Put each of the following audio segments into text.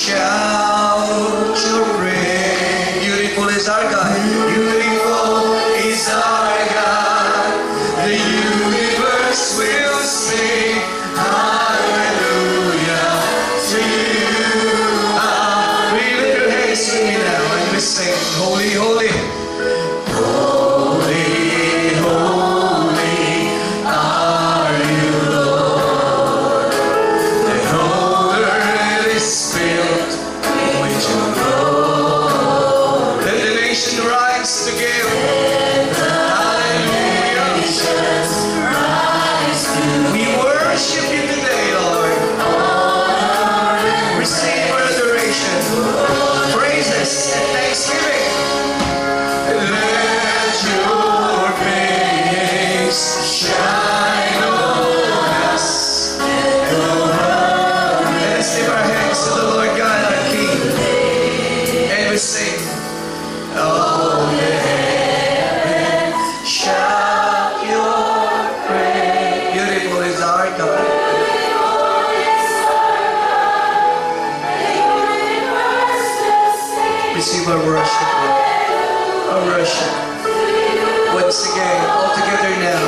shout your praise. Beautiful is our God. Beautiful is our God. The universe will sing hallelujah to you. Will you lift your hands with me now and we sing, holy, holy. Receive our worship, Lord. Our worship. Once again, all together now.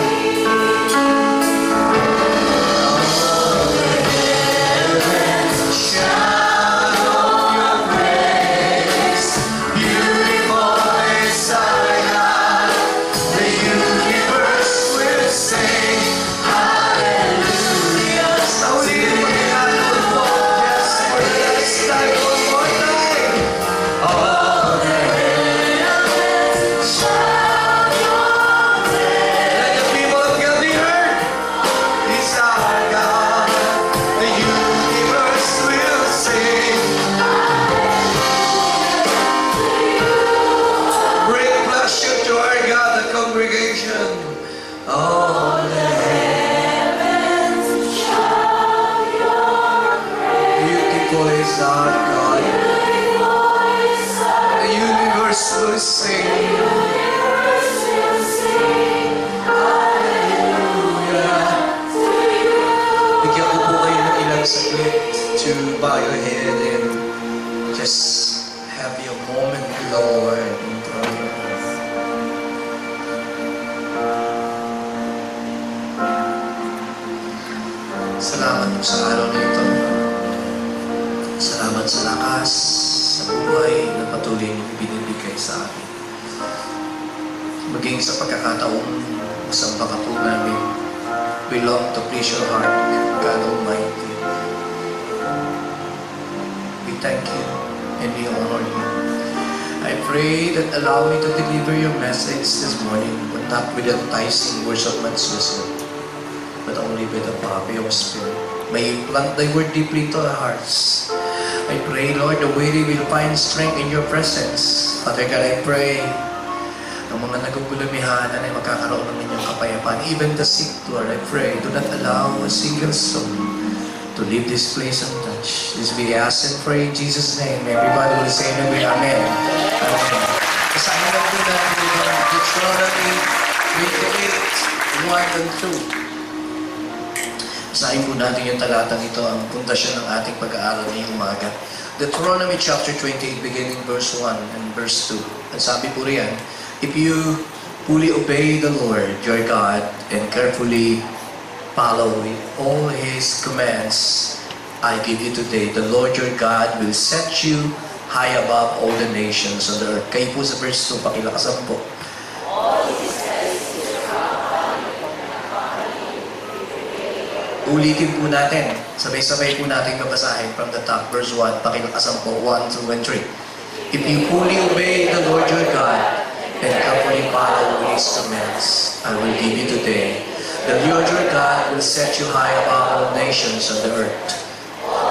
To bow your head and just have your moment with the Lord in prayer. Salamat po sa araw na ito. Salamat sa lakas, sa buhay na patuloy niyong binibigay sa atin. Maging sa pagkakataong masamba ka po namin, we long to please your heart, God Almighty. Thank you and we honor you. I pray that allow me to deliver your message this morning, but not with enticing words of man's wisdom, but only with the power of your Spirit. May you plant thy word deeply into our hearts. I pray, Lord, the weary will find strength in your presence. Father God, I pray ang mga nagugulamihan ay magkakaroon ng inyong kapayapaan. Even the sick, Lord, I pray, do not allow a single soul to leave this place untouched. This we ask and pray in Jesus' name. Everybody will say anyway, Amen. Amen. Kasama lang po natin yung Deuteronomy 28:1 and 2. Basahin po natin yung talatang ito, ang pundasyon ng ating pag-aaral ngayong umaga. Deuteronomy chapter 28, beginning verse 1 and verse 2. Ang sabi po riyan, if you fully obey the Lord your God and carefully follow all His commands I give you today, the Lord your God will set you high above all the nations on the earth. Kayo po sa verse 2, pakilakasan po. Ulitin po natin. Sabay-sabay po natin babasahin from the top. Verse 1, pakilakasan po, 1, 2, and 3. If you fully obey the Lord your God and carefully follow His commands I will give you today, the Lord your God will set you high above all nations on the earth.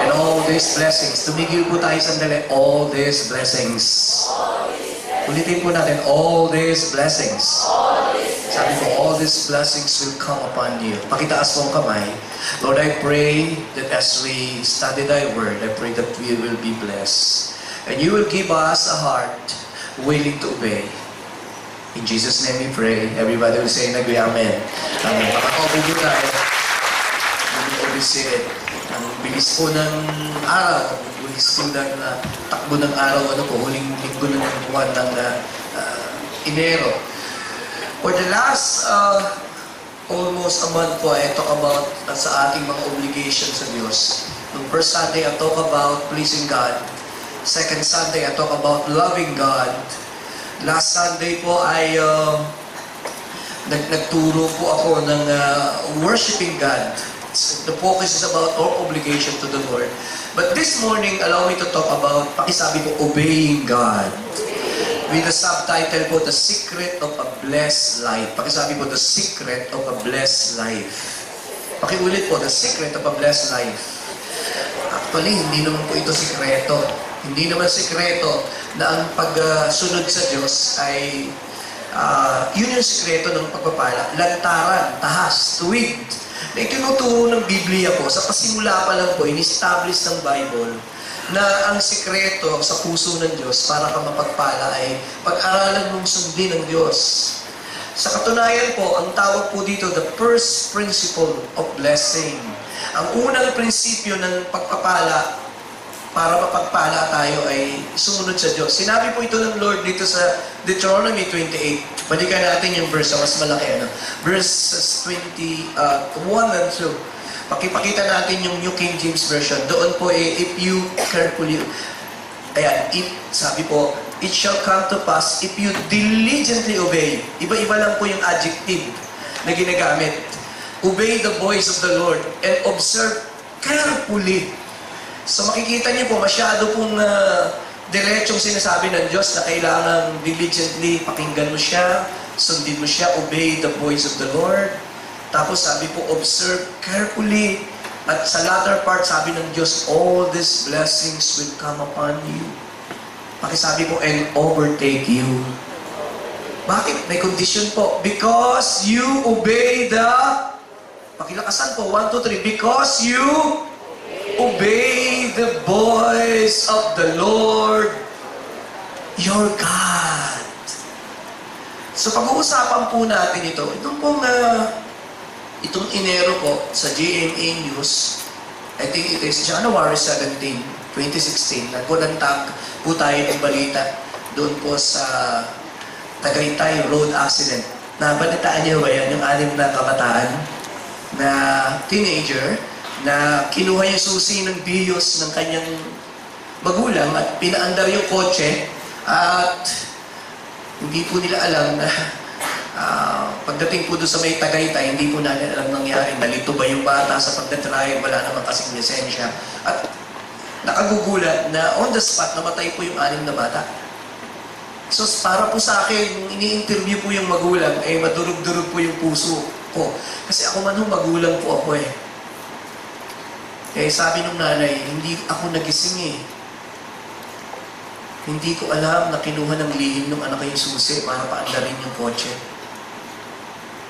And all these blessings, tumigil po tayo sandali, all these blessings. Ulitin po natin, all these blessings. Sabi ko, all these blessings will come upon you. Pakitaas po ang kamay. Lord, I pray that as we study Thy Word, I pray that we will be blessed. And you will give us a heart willing to obey. In Jesus' name we pray. Everybody will say, Amen. Amen. Makakaupo po tayo. We'll be seated. Ang bilis po ng araw. still na takbo ng araw, huling linggo na ng buwan ng Enero. For the last almost a month po, I talk about sa ating mga obligation sa Diyos. Nung first Sunday, I talk about pleasing God. Second Sunday, I talk about loving God. Last Sunday po ay nagturo po ako ng worshiping God. The focus is about our obligation to the Lord. But this morning, allow me to talk about, pakisabi ko, obeying God. With the subtitle po, The Secret of a Blessed Life. Pakisabi po, The Secret of a Blessed Life. Pakiulit po, The Secret of a Blessed Life. Actually, hindi naman po ito sikreto. Hindi naman sikreto na ang pagsunod sa Diyos ay yun yung sikreto ng pagpapala. Lantaran, tahas, tuwid. Na itinuturo ng Biblia po, sa pasimula pa lang po, in-establish ng Bible, na ang sikreto sa puso ng Diyos para ka mapagpala ay pag-aralan mong sundin ng Diyos. Sa katunayan po, ang tawag po dito, the first principle of blessing. Ang unang prinsipyo ng pagpapala para mapagpala tayo ay sumunod sa Diyos. Sinabi po ito ng Lord dito sa Deuteronomy 28. Balikan natin yung verse na mas malaki. Verses 21 and 2. Pakipakita natin yung New King James Version. Doon po, if you carefully, ayan, sabi po, it shall come to pass if you diligently obey. Iba-iba lang po yung adjective na ginagamit. Obey the voice of the Lord and observe carefully. So makikita niyo po, masyado pong diretsong sinasabi ng Diyos na kailangan diligently pakinggan mo siya, sundin mo siya, obey the voice of the Lord. Tapos sabi po, observe carefully. At sa latter part, sabi ng Diyos, all these blessings will come upon you. Pakisabi po, and overtake you. Bakit? May condition po. Because you obey the... Pakilakasan po, 1, 2, 3. Because you obey the voice of the Lord, your God. So pag-uusapan po natin ito, itong Enero po sa GMA News, I think it is January 17, 2016, nagpunantag po tayo ng balita doon po sa Tagaytay road accident. Nabalitaan niyo ba yan? Yung 6 na kabataan na teenager na kinuha yung susi ng biyos ng kanyang magulang at pinaandar yung kotse at hindi po nila alam na pagdating po doon sa may Tagaytay, hindi po natin alam nangyari. Nalito ba yung bata sa pagdadrive? Wala naman kasing lisensya. At nakagugulat na on the spot, namatay po yung 6 na bata. So para po sa akin, ini-interview po yung magulang, madurog-durog po yung puso ko. Kasi ako man magulang po ako sabi nung nanay, hindi ako nagising Hindi ko alam na kinuha ng lihim ng anak yung susi para paandarin yung kotse.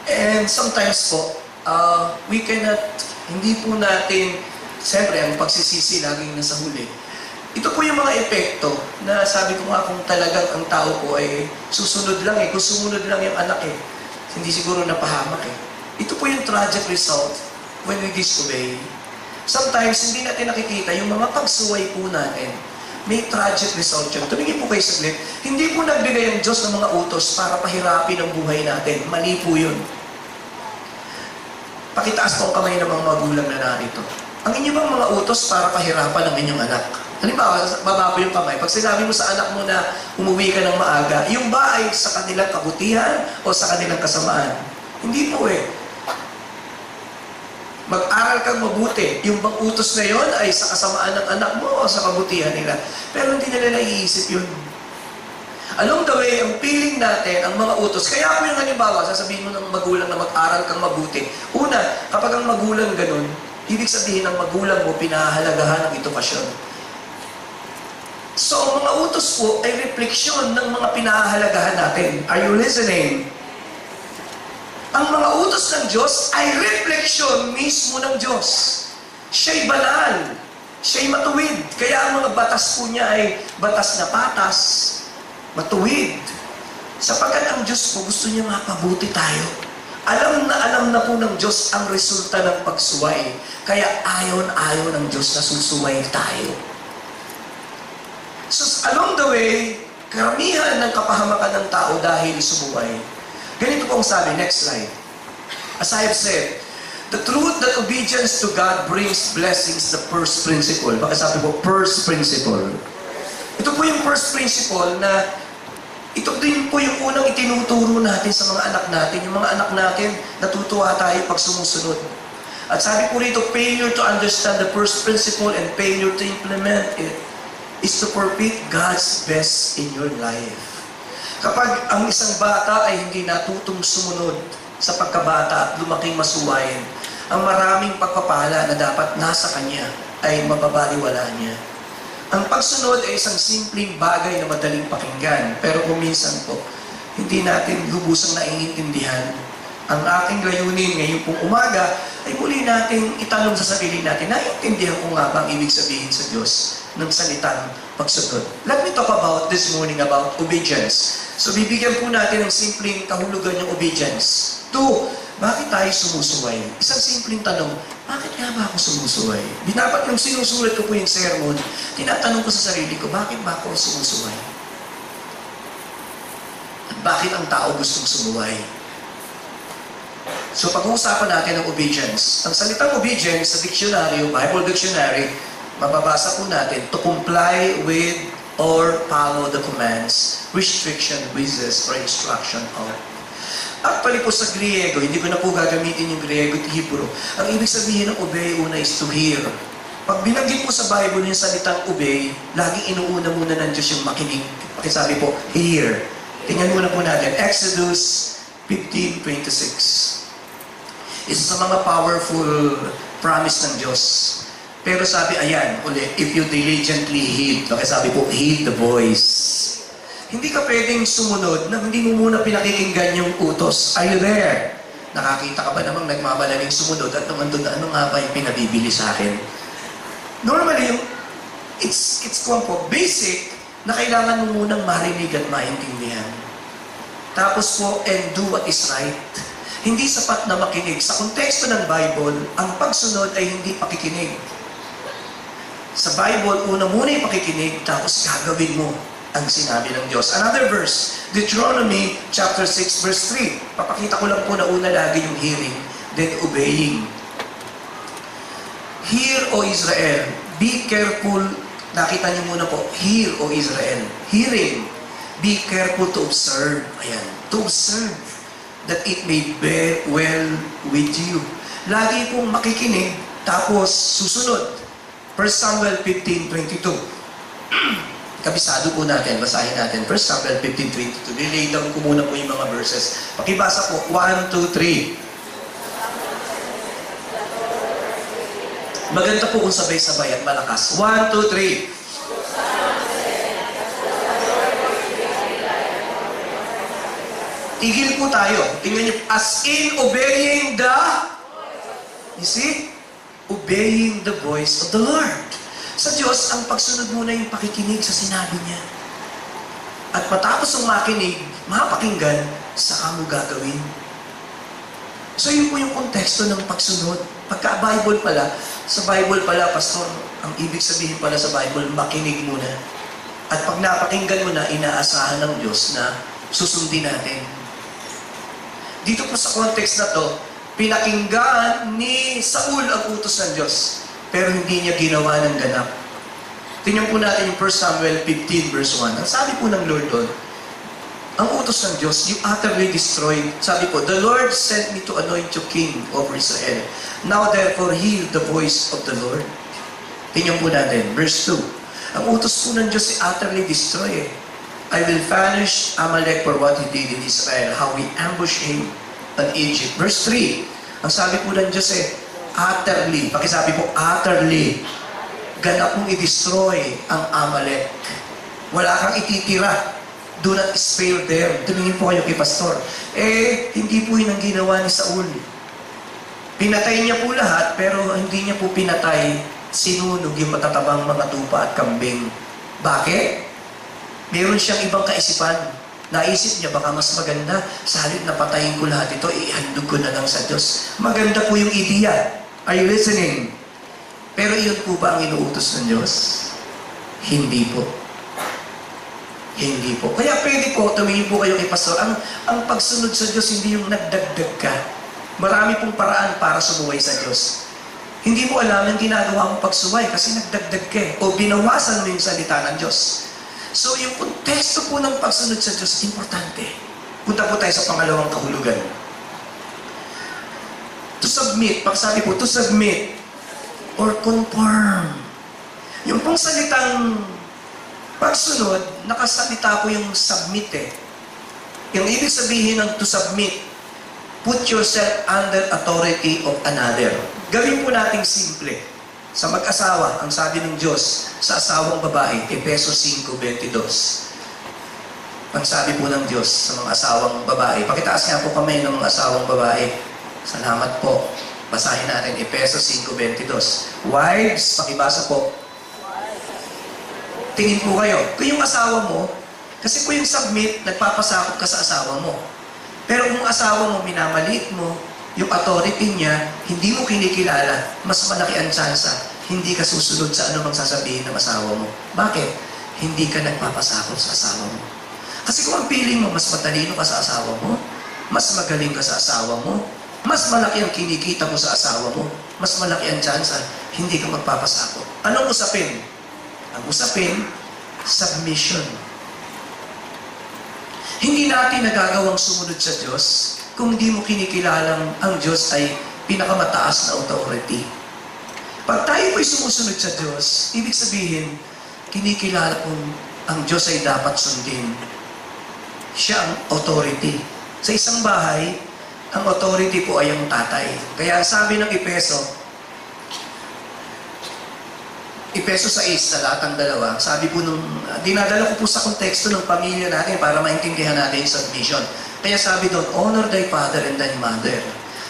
And sometimes po, we cannot, hindi po natin, siyempre, ang pagsisisi laging nasa huli. Ito po yung mga epekto na sabi ko nga kung talagang ang tao po ay susunod lang kung sumunod lang yung anak hindi siguro napahamak Ito po yung tragic result when we disobey. Sometimes, hindi natin nakikita yung mga pagsuway po natin. May tragic result yun. Tumingin po kayo saglit. Hindi po nagbigay ang Diyos ng mga utos para pahirapin ang buhay natin. Mali po yun. Pakitaas po ang kamay ng mga magulang na narito. Ang inyo bang mga utos para pahirapan ang inyong anak? Halimbawa, baba po yung kamay. Pag sinabi mo sa anak mo na umuwi ka ng maaga, yung ba ay sa kanilang kabutihan o sa kanilang kasamaan? Hindi po Mag-aral kang mabuti. Yung bang utos na yon ay sa kasamaan ng anak mo o sa kabutihan nila. Pero hindi nila naiisip yun. Along the way, ang feeling natin, ang mga utos, kaya po yung halimbawa, sasabihin mo ng magulang na mag-aral kang mabuti. Una, kapag ang magulang ganun, ibig sabihin ng magulang mo, pinahahalagahan ng edukasyon. So, ang mga utos po ay refleksyon ng mga pinahahalagahan natin. Are you listening? Ang mga utos ng Diyos ay refleksyon mismo ng Diyos. Siya'y banal. Siya'y matuwid. Kaya ang mga batas po niya ay batas na patas, matuwid. Sapagkat ang Diyos po gusto niya mapabuti tayo. Alam na po ng Diyos ang resulta ng pagsuway. Kaya ayon ng Diyos na susuway tayo. So along the way, karamihan ng kapahamakan ng tao dahil sumuway. Ganito po ang sabi, next slide. As I have said, the truth that obedience to God brings blessings, the first principle. Baka sabi po, first principle. Ito po yung first principle na ito din po yung unang itinuturo natin sa mga anak natin. Yung mga anak natin, natutuwa tayo pag sumusunod. At sabi po rito, failure to understand the first principle and failure to implement it is to forfeit God's best in your life. Kapag ang isang bata ay hindi natutong sumunod sa pagkabata at lumaking masuwayin, ang maraming pagpapala na dapat nasa kanya ay mababaliwala niya. Ang pagsunod ay isang simpleng bagay na madaling pakinggan, pero kung minsan po, hindi natin lubusang naiintindihan. Ang aking layunin ngayong pong umaga ay muli natin itanong sa sarili natin, naiintindihan ko nga ba ang ibig sabihin sa Diyos ng salitang pagsunod? Let me talk about this morning about obedience. So bibigyan po natin ng simpleng kahulugan ng obedience. 2, bakit tayo sumusuway? Isang simpleng tanong, bakit nga ba ako sumusuway? Binapat yung sinusulat ko po yung sermon, tinatanong ko sa sarili ko, bakit ba ako sumusuway? At bakit ang tao gustong sumuway? So pag-uusapan natin ang obedience. Ang salitang obedience sa dictionary, Bible Dictionary, mababasa po natin, to comply with or follow the commands, restriction, wishes, or instruction of. Actually po sa Griego, hindi ko na po gagamitin yung Griego at Hebrew. Ang ibig sabihin ng obey, una is to hear. Pag binanggit po sa Bible yung salitang obey, laging inuuna muna ng Diyos yung makinig. Pakisabi po, hear. Tingnan muna po natin, Exodus 15:26. Isa sa mga powerful promise ng Diyos. Pero sabi, ayan, ulit, if you diligently heed, sabi po, heed the voice. Hindi ka pwedeng sumunod na hindi mo muna pinakikinggan yung utos. Are you there? Nakakita ka ba namang nagmamalaling sumunod at naman doon na ano nga ba yung pinabibili sa akin? Normally, it's basic na kailangan mo munang marinig at maintindihan. Tapos po, and do what is right. Hindi sapat na makinig. Sa konteksto ng Bible, ang pagsunod ay hindi pakikinig. Sa Bible, una muna yung pakikinig, tapos gagawin mo ang sinabi ng Diyos. Another verse, Deuteronomy chapter 6 verse 3. Papakita ko lang po na una lagi yung hearing, then obeying. Hear, O Israel, be careful. Nakita niyo muna po, hear, O Israel. Hearing, be careful to observe. Ayan, to observe, that it may bear well with you. Lagi pong makikinig, tapos susunod. 1 Samuel 15:22. Kabisado po natin, basahin natin. 1 Samuel 15:22. Relay down ko muna po yung mga verses. Pakibasa po, 1, 2, 3. Maganda po kung sabay-sabay at malakas. 1, 2, 3. Tigil po tayo. Tingnan niyo, as in obeying the, you see? Obeying the voice of the Lord. Sa Diyos, ang pagsunod muna yung pakikinig sa sinabi niya. At matapos ang makinig, mapakinggan, saka mo gagawin. So yun po yung konteksto ng pagsunod. Pagka Bible pala, sa Bible pala, Pastor, ang ibig sabihin pala sa Bible, makinig muna. At pag napakinggan mo na, inaasahan ng Diyos na susundin natin. Dito po sa context na to, pinakinggan ni Saul ang utos ng Diyos, pero hindi niya ginawa ng ganap. Tingnan po natin yung 1 Samuel 15 verse 1. Ang sabi po ng Lord doon, ang utos ng Diyos, you utterly destroyed. Sabi po, the Lord sent me to anoint you king over Israel. Now therefore hear the voice of the Lord. Tingnan po natin, verse 2. Ang utos po ng Diyos ay utterly destroy. I will punish Amalek for what he did in Israel, how he ambushed him in Egypt. Verse 3, ang sabi po ng Diyos utterly, pakisabi po, utterly, ganap mong i-destroy ang Amalek. Wala kang ititira. Do not spare them. Tumingin po kayo kay Pastor. Hindi po yun ang ginawa ni Saul. Pinatay niya po lahat, pero hindi niya po pinatay, sinunog yung matatabang mga tupa at kambing. Bakit? Meron siyang ibang kaisipan. Naisip niya, baka mas maganda, sa halip na patayin ko lahat ito, ihandog ko na lang sa Diyos. Maganda po yung ideya. Are you listening? Pero iyon po ba ang inuutos ng Diyos? Hindi po. Hindi po. Kaya pwede po, tumingin po kayo kay pastor. Ang pagsunod sa Diyos, hindi yung nagdagdag ka. Marami pong paraan para sumuway sa Diyos. Hindi mo alam ang ginagawa mong pagsuway kasi nagdagdag ka eh. O binawasan mo yung salita ng Diyos. So yung konteksto po ng pagsunod sa Diyos, importante. Punta po tayo sa pangalawang kahulugan. To submit, pagsabi po, to submit or conform. Yung pong salitang pagsunod, nakasalita po yung submit eh. Yung ibig sabihin ng to submit, put yourself under authority of another. Gawin po nating simple. Sa mag-asawa, ang sabi ng Diyos sa asawang babae, Efesos 5:22. Ang sabi po ng Diyos sa mga asawang babae, pakitaas nga po kamay ng mga asawang babae. Salamat po. Basahin natin, Efesos 5:22. Wives, pakibasa po. Tingin po kayo, kung yung asawa mo, kasi po yung submit, nagpapasakot ka sa asawa mo. Pero kung asawa mo, minamaliit mo, yung authority niya, hindi mo kinikilala, mas malaki ang tsansa, hindi ka susunod sa anumang sasabihin ng asawa mo. Bakit? Hindi ka nagpapasakot sa asawa mo. Kasi kung ang feeling mo, mas matalino ka sa asawa mo, mas magaling ka sa asawa mo, mas malaki ang kinikita mo sa asawa mo, mas malaki ang tsansa, hindi ka magpapasakot. Anong usapin? Ang usapin, submission. Hindi natin nagagawang sumunod sa Diyos kung di mo kinikilalang ang Diyos ay pinakamataas na authority. Pag tayo po'y sumusunod sa Diyos, ibig sabihin, kinikilala kung ang Diyos ay dapat sundin. Siya ang authority. Sa isang bahay, ang authority po ay ang tatay. Kaya sabi ng Efeso 6, talatang 2, sabi po nung, dinadala ko po sa konteksto ng pamilya natin para maintindihan natin yung submission. Kaya sabi doon, honor thy father and thy mother.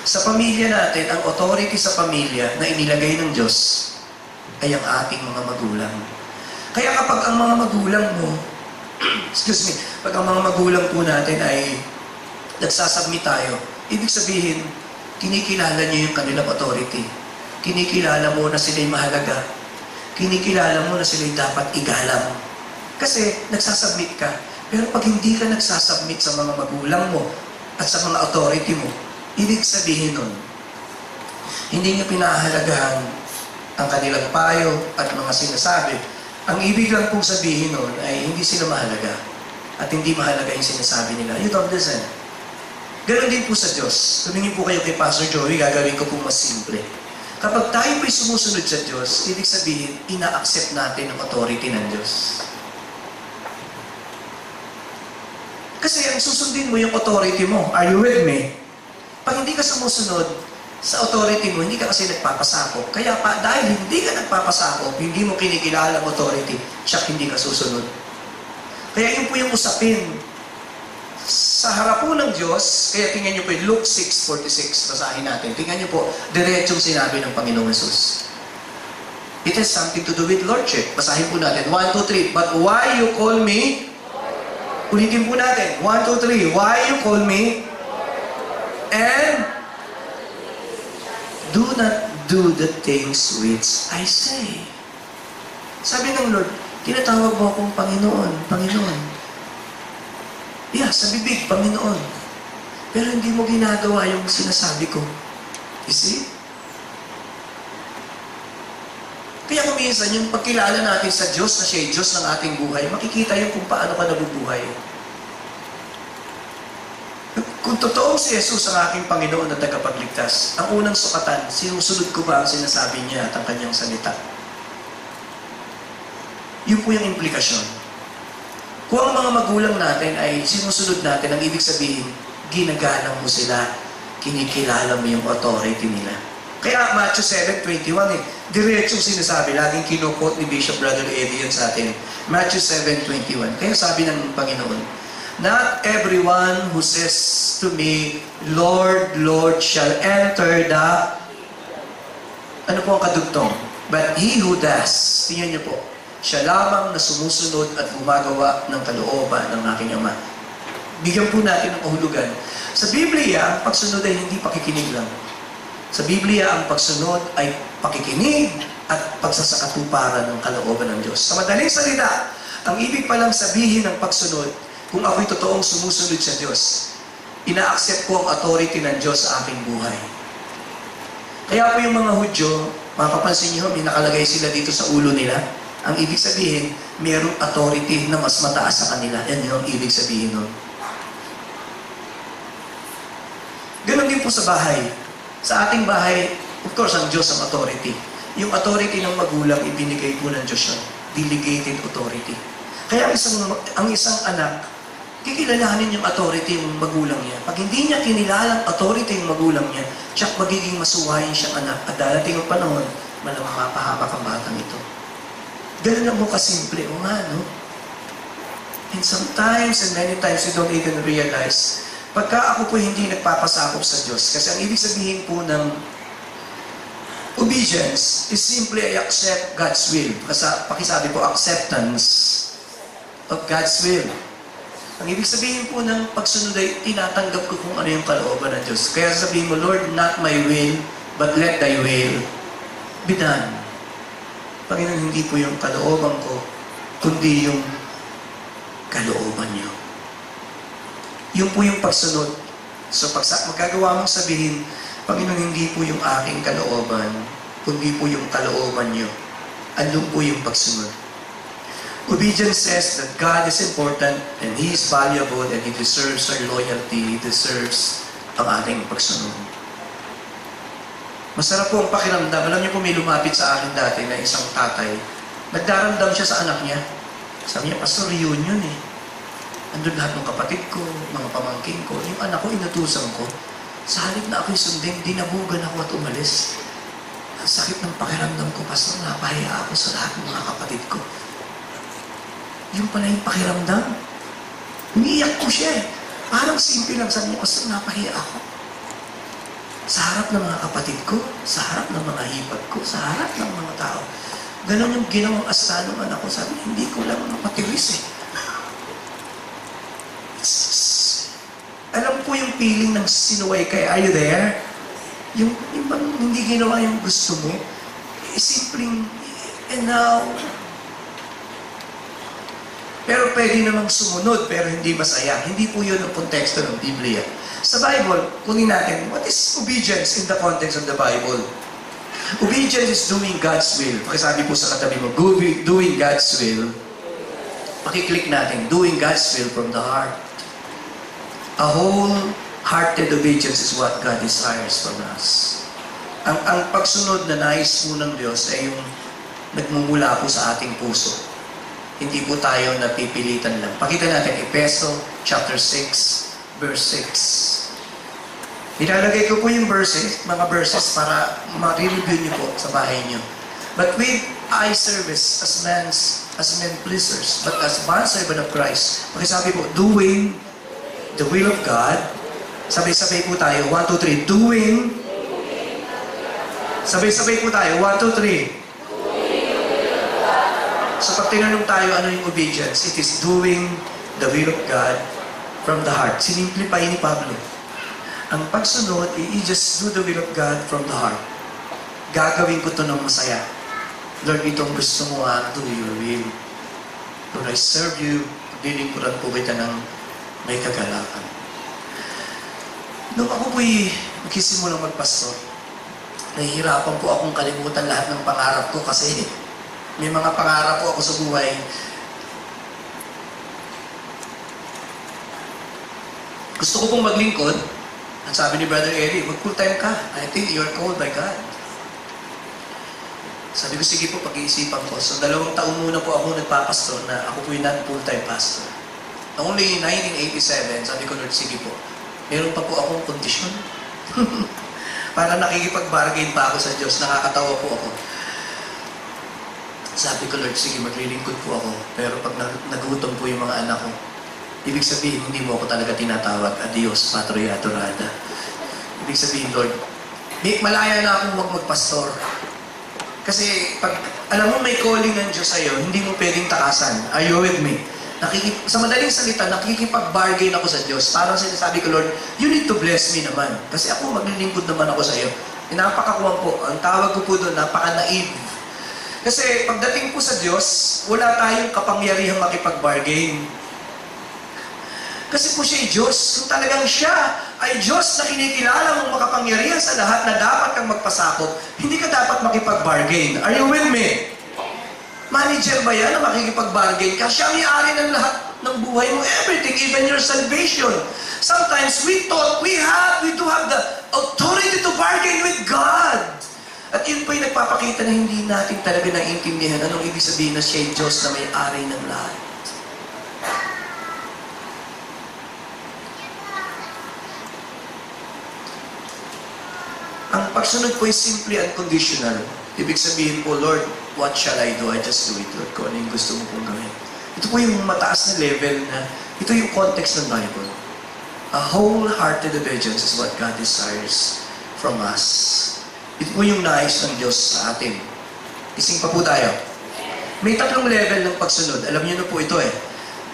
Sa pamilya natin, ang authority sa pamilya na inilagay ng Diyos ay ang ating mga magulang. Kaya kapag ang mga magulang mo, pag ang mga magulang po natin ay nagsasubmit tayo, ibig sabihin, kinikilala niyo yung kanilang authority. Kinikilala mo na sila'y mahalaga. Kinikilala mo na sila'y dapat igalang. Kasi nagsasubmit ka. Pero pag hindi ka nagsasubmit sa mga magulang mo at sa mga authority mo, ibig sabihin nun, hindi niyo pinahahalagahan ang kanilang payo at mga sinasabi. Ang ibig lang pong sabihin nun ay hindi sila mahalaga at hindi mahalaga yung sinasabi nila. You don't listen. Ganon din po sa Diyos. Tumingin po kayo kay Pastor Joey, gagawin ko po mas simple. Kapag tayo po'y sumusunod sa Diyos, ibig sabihin, ina-accept natin ang authority ng Diyos. Kasi ang susundin mo yung authority mo. Are you with me? Pag hindi ka sumusunod sa authority mo, hindi ka kasi nagpapasakop. Kaya dahil hindi ka nagpapasakop, hindi mo kinikilala ang authority, siya hindi ka susunod. Kaya yun po yung usapin. Sa harap po ng Diyos, kaya tingnan niyo po Luke 6:46, basahin natin. Tingnan niyo po, diretsong sinabi ng Panginoong Jesus. It has something to do with Lordship. Basahin po natin. 1, 2, 3. But why you call me? Ulitin po natin. 1, 2, 3. Why you call me? And do not do the things which I say. Sabi ng Lord, tinatawag mo akong Panginoon, Panginoon. Yeah, sa bibig, Panginoon. Pero hindi mo ginagawa yung sinasabi ko. You see? Kaya kung minsan, yung pagkilala natin sa Diyos na siya ay Diyos ng ating buhay, makikita yung kung paano ka nabubuhay. Kung totoong si Jesus ang aking Panginoon na tagapagligtas, ang unang sukatan, sinusunod ko ba ang sinasabi niya at ang kanyang salita? Yun po yung implikasyon. Kung ang mga magulang natin ay sinusunod natin, ang ibig sabihin, ginagalang mo sila, kinikilala mo yung authority nila. Kaya Matthew 7:21 diretsong sinasabi, laging kinukot ni Bishop Brother Eddie yan sa atin. Matthew 7:21. Kaya sabi ng Panginoon, not everyone who says to me, Lord, Lord, shall enter the... Ano po ang kadugtong? But he who does, tingnan niyo po, siya lamang na sumusunod at gumagawa ng kalooban ng aking Ama. Bigyan po natin ng kahulugan. Sa Biblia, ang pagsunod ay hindi pakikinig lang. Sa Biblia, ang pagsunod ay pakikinig at pagsasakatuparan ng kalooban ng Diyos. Sa madaling salita, Ang ibig palang sabihin ng pagsunod, kung ako'y totoong sumusunod sa Diyos, ina-accept ko ang authority ng Diyos sa aking buhay. Kaya po yung mga Hudyo, mapapansin niyo, may nakalagay sila dito sa ulo nila. Ang ibig sabihin, mayroong authority na mas mataas sa kanila. Yan yung ibig sabihin nun. Ganon din po sa bahay. Sa ating bahay, of course, ang Diyos ang authority. Yung authority ng magulang, ibinigay po ng Diyos yun. Delegated authority. Kaya ang isang anak, kikilalanin yung authority yung magulang niya. Pag hindi niya kinilalang authority yung magulang niya, siya magiging masuwayin siyang anak. At darating ang panahon, malamang mapahamak ang batang ito. Ganun lang mo kasimple. O nga, no? And sometimes, and many times, we don't even realize, pagka ako po hindi nagpapasakop sa Diyos, kasi ang ibig sabihin po ng obedience is simply I accept God's will. Kasi pakisabi po, acceptance of God's will. Ang ibig sabihin po ng pagsunod ay tinatanggap ko kung ano yung kalooban ng Diyos. Kaya sabihin mo, Lord, not my will, but let thy will be done. Panginoon, hindi po yung kalooban ko, kundi yung kalooban niyo. Yun po yung pagsunod. So pag magagawa mong sabihin, Panginoon, hindi po yung aking kalooban, kundi po yung kalooban niyo. Andun po yung pagsunod. Obedience says that God is important and He is valuable and He deserves our loyalty. He deserves ang ating pagsunod. Masarap po ang pakiramdam. Alam niyo po may lumapit sa akin dati na isang tatay. Nagdaramdam siya sa anak niya. Sabi niya, Pastor, reunion eh. Andun lahat ng kapatid ko, mga pamangkin ko. Yung anak ko, inutusan ko. Sa halip na ako'y sundin, dinabugan ako at umalis. Ang sakit ng pakiramdam ko, Pastor, napahiya ako sa lahat ng mga kapatid ko. Yung pala yung pakiramdam. Umiiyak ko siya eh. Parang simple lang sa niya, Pastor, napahiya ako. Sa harap ng mga kapatid ko, sa harap ng mga hipag ko, sa harap ng mga tao. Ganon yung ginawang asta ng anak ko. Sabi, hindi ko lang matiwis eh. Alam ko yung feeling ng sinuway kay, are you there? Yung hindi ginawa yung gusto mo. Simpleng, and now, pero pwede namang sumunod, pero hindi masaya. Hindi po yun ang konteksto ng Biblia. Sa Bible, kunin natin, what is obedience in the context of the Bible? Obedience is doing God's will. Pakisabi po sa katabi mo, doing God's will. Pakiclick natin, doing God's will from the heart. A whole-hearted obedience is what God desires from us. Ang pagsunod na nais po ng Diyos ay yung nagmumula po sa ating puso. Hindi po tayo napipilitan lang. Pakita natin, Efeso chapter 6, verse 6. Nilalagay ko po yung mga verses para ma-review niyo po sa bahay niyo. But with eye service as men pleasers, but as bondservant of Christ. Pakisabi po, doing the will of God. Sabay-sabay po tayo. 1, 2, 3. Doing. Sabay-sabay po tayo. 1, 2, 3. So pag tinanong tayo ano yung obedience, it is doing the will of God from the heart. Sinimplify ni Pablo. Ang pagsunod, you just do the will of God from the heart. Gagawin ko ito ng masaya. Lord, itong gusto mo do your will. Lord, I serve you. Lilingkuran po kita ng may kagalakan. Nung ako po'y magkisimulang magpastor, nahihirapan po akong kalimutan lahat ng pangarap ko kasi may mga pangarap po ako sa buhay. Gusto ko pong maglingkod. Ang sabi ni Brother Eddie, mag-full-time ka. I think you're called by God. Sabi ko, sige po, pag-iisipan ko. So, 2 taon muna po ako nagpapastor na ako po yung non-full-time pastor. Only 1987, sabi ko, Lord, sige po. Meron pa po akong kondisyon. Para nakikipag-bargain pa ako sa Diyos. Nakakatawa po ako. Sabi ko, Lord, sige, maglilingkod po ako. Pero pag nagutom po yung mga anak ko, ibig sabihin, hindi mo ako talaga tinatawag. Adios, patria aturada. Ibig sabihin, Lord, malaya na akong magpastor. Kasi, pag alam mo may calling ng Diyos sa'yo, hindi mo pwedeng takasan. Are you with me? Sa madaling salita, nakikipag-bargain ako sa Diyos. Parang sinasabi ko, Lord, you need to bless me naman. Kasi ako, maglilingkod naman ako sa'yo. Napakakuwang po. Ang tawag ko po doon, napaka-naive. Kasi pagdating po sa Diyos, wala tayong kapangyarihang makipag-bargain. Kasi po siya ay Diyos. Kung talagang siya ay Diyos na kinikilala mong makapangyarihan sa lahat na dapat kang magpasakop, hindi ka dapat makipag-bargain. Are you with me? Manager ba yan na makikipag-bargain ka? Siya may-ari ng lahat ng buhay mo, everything, even your salvation. Sometimes we thought we do have the authority to bargain with God. At yun po yung nagpapakita na hindi natin talaga naiintindihan anong ibig sabihin na siya ay Diyos na may-ari ng lahat. Ang pagsunod po ay simply unconditional. Ibig sabihin po, Lord, what shall I do? I just do it, Lord. Kung ano yung gusto mo pong gawin. Ito po yung mataas na level na, ito yung context ng Bible. A wholehearted obedience is what God desires from us. Ito po yung nais ng Diyos sa atin. Ising pa po tayo. May tatlong level ng pagsunod. Alam niyo na po ito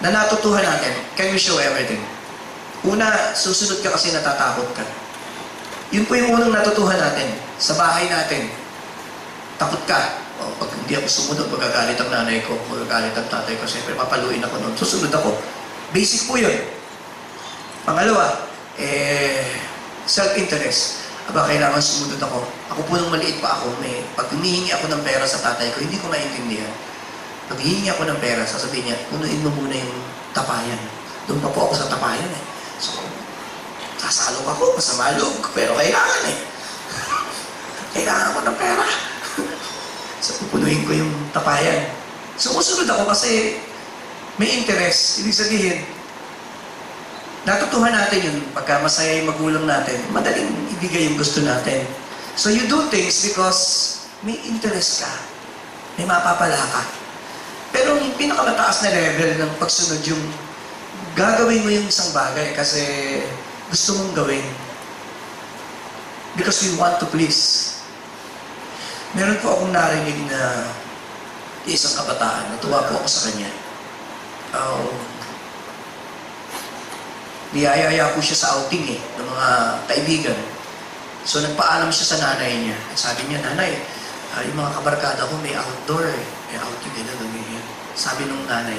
na natutuhan natin. Can we show everything? Una, susunod ka kasi natatakot ka. Yun po yung unang natutuhan natin. Sa bahay natin. Takot ka. O, pag hindi ako sumunod, magagalit ang nanay ko, magagalit ang tatay ko, siyempre papaluin ako noon. Susunod ako. Basic po yun. Pangalawa, self-interest. Aba, kailangan sumunod ako. Ako po nung maliit pa ako, pag humihingi ako ng pera sa tatay ko, hindi ko maintindihan. Pag hihingi ako ng pera, sasabihin niya, punuin mo muna yung tapayan. Doon pa po ako sa tapayan So, sasalok ako, masama loob, pero kailangan Kailangan ko ng pera. So, pupunuin ko yung tapayan. Sumusunod ako kasi may interest. Ibig sabihin, natutuhan natin yun. Pagka masaya yung magulang natin, madaling ibigay yung gusto natin. So, you do things because may interest ka. May mapapala ka. Pero yung pinakamataas na level ng pagsunod yung gagawin mo yung isang bagay kasi gusto mong gawin. Because we want to please. Meron po akong narinig na isang kabataan. Natuwa po ako sa kanya. Niyayaya po siya sa outing ng mga kaibigan. So nagpaalam siya sa nanay niya. Sabi niya, nanay, yung mga kabarkada ko may outdoor may outing ganyan. Sabi nung nanay,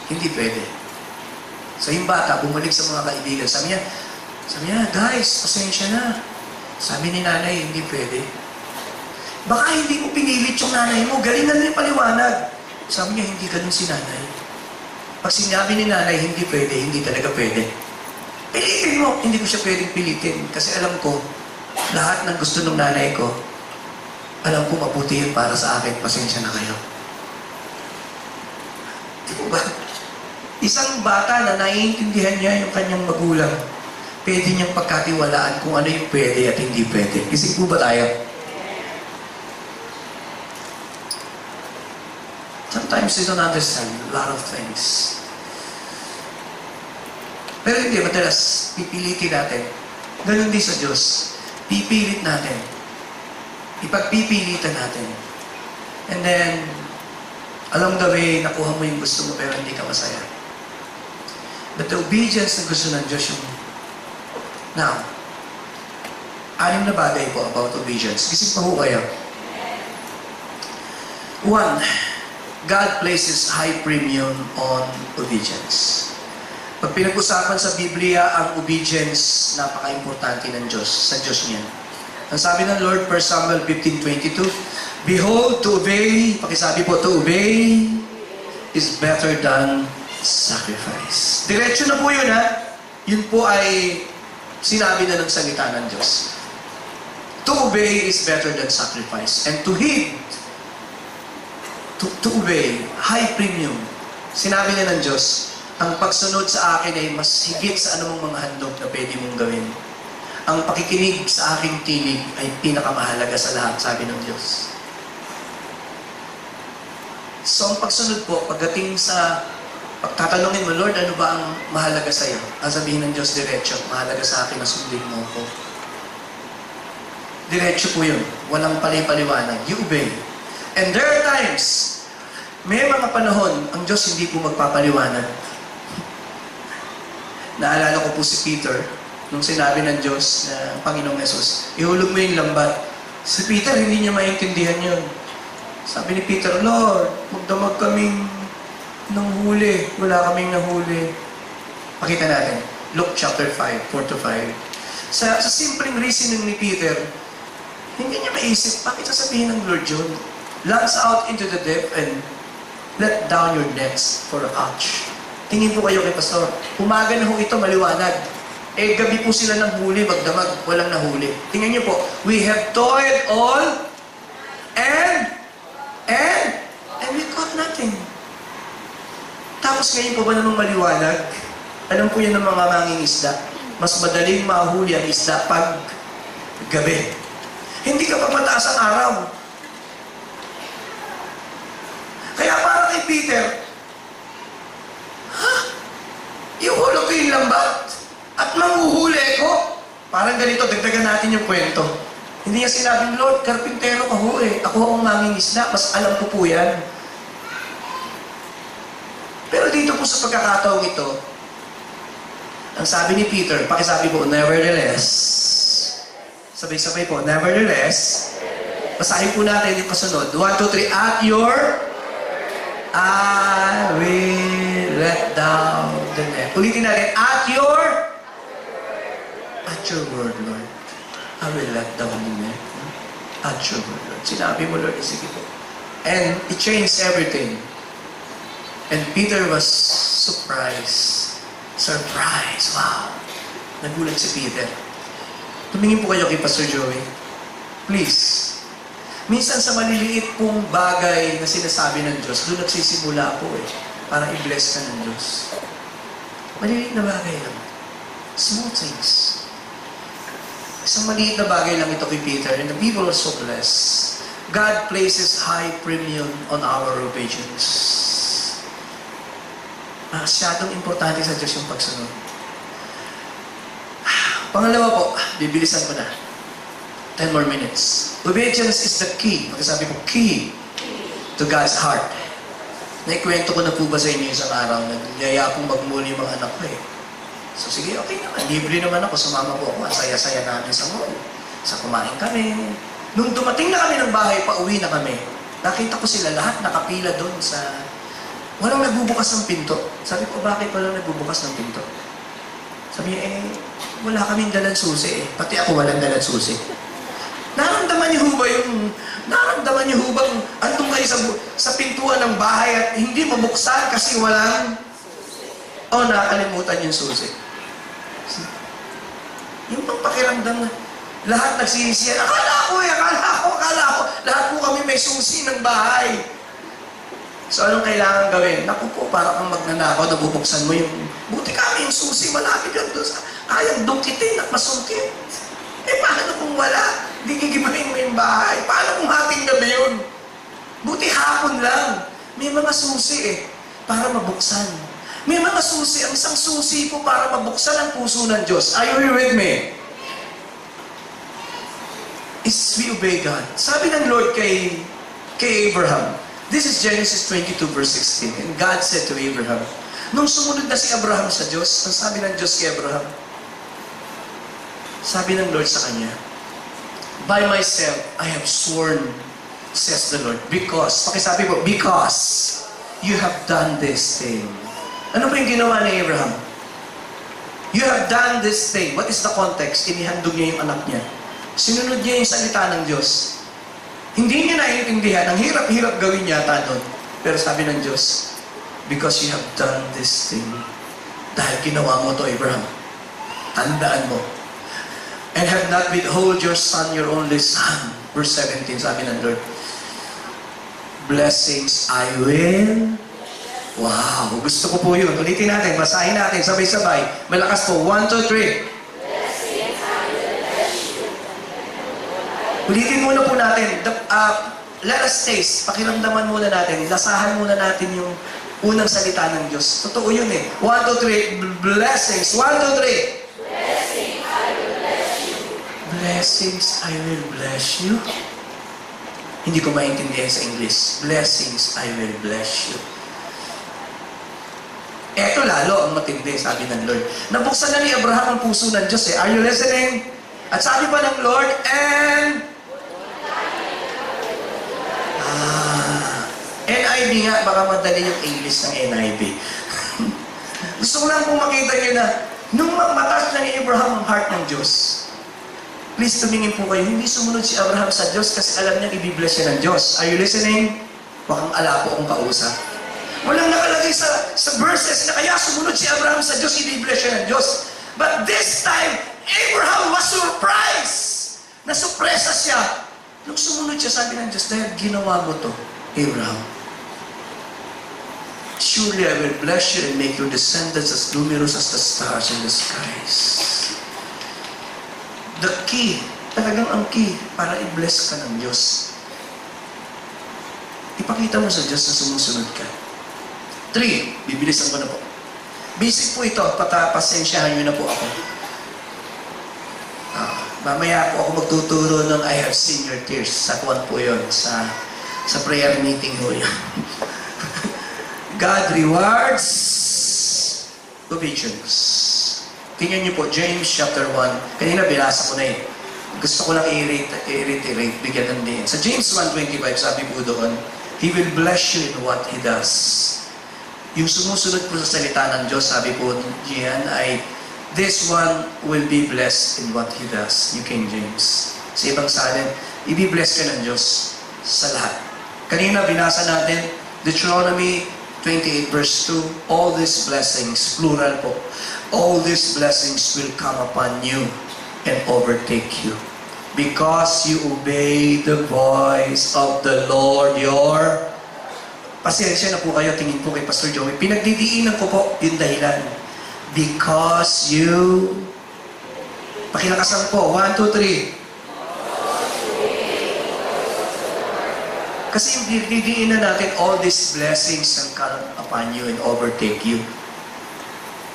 hindi pwede. So yung bata, bumalik sa mga kaibigan. Sabi niya, guys, pasensya na. Sabi ni nanay, hindi pwede. Baka hindi mo pinilit yung nanay mo, galingan mo yung paliwanag. Sabi niya, hindi ganun si nanay. Pag sinabi ni nanay, hindi pwede, hindi talaga pwede. Pilitin mo, hindi ko siya pwedeng pilitin. Kasi alam ko, lahat ng gusto ng nanay ko, alam ko mabuti yun para sa akin, pasensya na kayo. Di ba? Isang bata na naiintindihan niya yung kanyang magulang, pwede niyang pagkatiwalaan kung ano yung pwede at hindi pwede. Isip po ba tayo? Sometimes we don't understand a lot of things. Pero hindi, madalas, pipilitin natin. Ganun din sa Diyos. Pipilit natin. Ipagpipilitan natin. And then, along the way, nakuha mo yung gusto mo pero hindi ka masaya. But the obedience na gusto ng Diyos yung... Now, 6 na bagay po about obedience. Isip pa ho kayo. 1, God places high premium on obedience. Pag pinag-usapan sa Biblia, ang obedience, napaka-importante ng Diyos, sa Diyos niya. Ang sabi ng Lord, 1 Samuel 15:22, behold, to obey, pakisabi po, to obey is better than sacrifice. Diretso na po yun, Yun po ay sinabi na ng salita ng Diyos. To obey is better than sacrifice. And to heed, to obey, high premium. Sinabi na ng Diyos, ang pagsunod sa akin ay mas higit sa anumang mga handog na pwede mong gawin. Ang pakikinig sa aking tinig ay pinakamahalaga sa lahat, sabi ng Diyos. So, ang pagsunod po, pagdating sa pagtatanungin mo, Lord, ano ba ang mahalaga sa iyo? Sabihin ng Diyos, diretso, mahalaga sa akin na sundin mo ako. Diretso po yun. Walang palay-paliwanag. You obey. And there are times, may mga panahon, ang Diyos hindi po magpapaliwanag. Naalala ko po si Peter, nung sinabi ng Diyos na Panginoong Jesus, ihulog mo yung lambat. Si Peter, hindi niya maintindihan yun. Sabi ni Peter, Lord, magdamag kaming nanghuli. Wala kaming nahuli. Pakita natin. Luke chapter 5, 4-5. Sa simpleng reasoning ni Peter, hindi niya maisip, bakit sasabihin ng Lord yun? Launch out into the deep and let down your nets for a catch. Tingin po kayo kay Pastor, umaga na ho ito, maliwanag. Gabi po sila ng huli, magdamag, walang nahuli. Tingnan niyo po, we have toiled all and we caught nothing. Tapos ngayon po ba namang maliwanag? Alam po yan ng mga mangingisda. Mas madaling mahuli ang isda pag gabi. Hindi ka pa mataas ang araw. Kaya para kay Peter, ihulog ko yung lambat at manghuhuli ko. Parang ganito, dagdagan natin yung kwento. Hindi niya sinabing, Lord, karpintero ka ho eh. Ako ang mangingisda, mas alam ko po yan. Pero dito po sa pagkakataong ito, ang sabi ni Peter, pakisabi po, nevertheless. Sabay-sabay po, nevertheless. Basahin po natin yung kasunod. 1, 2, 3, at your I will let down the net. Ulitin natin, at your word, Lord. I will let down the net. At your word, Lord. Sinabi mo, Lord, sige po. And it changed everything. And Peter was surprised. Surprise! Wow! Nagulat si Peter. Tumingin po kayo kay Pastor Joey. Please. Minsan sa maliliit pong bagay na sinasabi ng Diyos, doon nagsisimula po eh. Para i-bless ka ng Diyos. Maliliit na bagay lang. Small things. Isang maliit na bagay lang ito kay Peter, and the people are so blessed. God places high premium on our obedience. Masyadong importante sa Diyos yung pagsunod. Pangalawa po, bibilisan ko na. 10 more minutes. Obedience is the key. Pagkasabi ko, key to God's heart. Naikwento ko na po ba sa inyo isang araw na niyaya akong magmuli yung mga anak ko eh. So sige, okay naman. Libre naman ako. Sumama po ako. Ang saya-saya namin sa mall. Sa kumain kami. Nung dumating na kami ng bahay, pauwi na kami. Nakita ko sila lahat nakapila doon sa... Walang nagbubukas ng pinto. Sabi ko, bakit walang nagbubukas ng pinto? Sabi niya, wala kaming dalang susi eh. Pati ako walang dalang susi. Naramdaman niyo ba bang andun kayo sa pintuan ng bahay at hindi mabuksan kasi walang... nakalimutan yung susi. Yung pang pakiramdam na lahat nagsisisiyan. Akala ko. Lahat po kami may susi ng bahay. So, anong kailangan gawin? Naku po, para kang magnanakaw, nabubuksan mo yung... Buti kami yung susi, malapit yan doon sa... Kayang dukitin at masungkit. Paano kung wala? Hindi gigibahin mo yung bahay. Paano kung hating gabi yun? Buti hapon lang. May mga susi para mabuksan. May mga susi. Ang isang susi po para mabuksan ang puso ng Diyos. Are you with me? Is we obey God. Sabi ng Lord kay Abraham, this is Genesis 22 verse 16. And God said to Abraham, nung sumunod na si Abraham sa Diyos, ang sabi ng Diyos kay Abraham, sabi ng Lord sa kanya, by myself I have sworn, says the Lord, because, pakisabi po, because you have done this thing. Ano ba yung ginawa ni Abraham? You have done this thing. What is the context? Inihandog niya yung anak niya. Sinunod niya yung salita ng Diyos. Hindi niya naiintindihan. Ang hirap-hirap gawin yata doon. Pero sabi ng Diyos, because you have done this thing. Dahil ginawa mo to, Abraham. Tandaan mo. And have not withhold your son, your only son. Verse 17, sabi ng Lord, blessings I will. Wow, gusto ko po yun. Ulitin natin, basahin natin, sabay-sabay. Malakas po. 1, 2, 3. Ulitin muna po natin. Let us taste. Pakiramdaman muna natin. Lasahan muna natin yung unang salita ng Diyos. Totoo yun eh. 1, 2, 3. Blessings. 1, 2, 3. Blessings, I will bless you. Blessings, I will bless you. Hindi ko maintindihan sa English. Blessings, I will bless you. Eto lalo ang matindi, sabi ng Lord. Nabuksan na ni Abraham ang puso ng Diyos eh. Are you listening? At sabi pa ng Lord, and... NIV nga, baka madali yung English ng NIV. Gusto ko lang pong makita nyo na nung matas ng Abraham ang heart ng Diyos, please tumingin po kayo, hindi sumunod si Abraham sa Diyos kasi alam niya i-bless siya ng Diyos. Are you listening? Wakang ala po akong kausap. Walang nakalagay sa verses na kaya sumunod si Abraham sa Diyos, i-bless siya ng Diyos. But this time, Abraham was surprised. Nasupresa siya. Nung sumunod siya, sabi ng Diyos, dahil ginawa mo to, Abraham, surely I will bless you and make your descendants as numerous as the stars in the skies. The key, talagang ang key para i-bless ka ng Diyos. Ipakita mo sa Diyos na sumusunod ka. 3, bibilisan ko na po. Basic po ito, pasensyahan nyo na po ako. Mamaya po ako magtuturo ng I have seen your tears. Sa kuwan po yun, sa prayer meeting ho yun. God rewards obedience. Tingnan niyo po, James chapter 1. Kanina binasa ko na eh. Gusto ko lang i-reiterate, bigyan ng din. Sa James 1:25, sabi po doon, He will bless you in what He does. Yung sumusunod po sa salita ng Diyos, sabi po diyan ay, this one will be blessed in what He does. New King James. Sa ibang salin, i-bless ka ng Diyos sa lahat. Kanina binasa natin, Deuteronomy 28 verse 2, all these blessings, plural po, all these blessings will come upon you and overtake you. Because you obey the voice of the Lord your... Pasensya na po kayo, tingin po kay Pastor Joey. Pinagdidiinan ko po yung dahilan. Because you... Pakilakasan po. 1, 2, 3. Kasi yung didiinan natin, all these blessings shall come upon you and overtake you.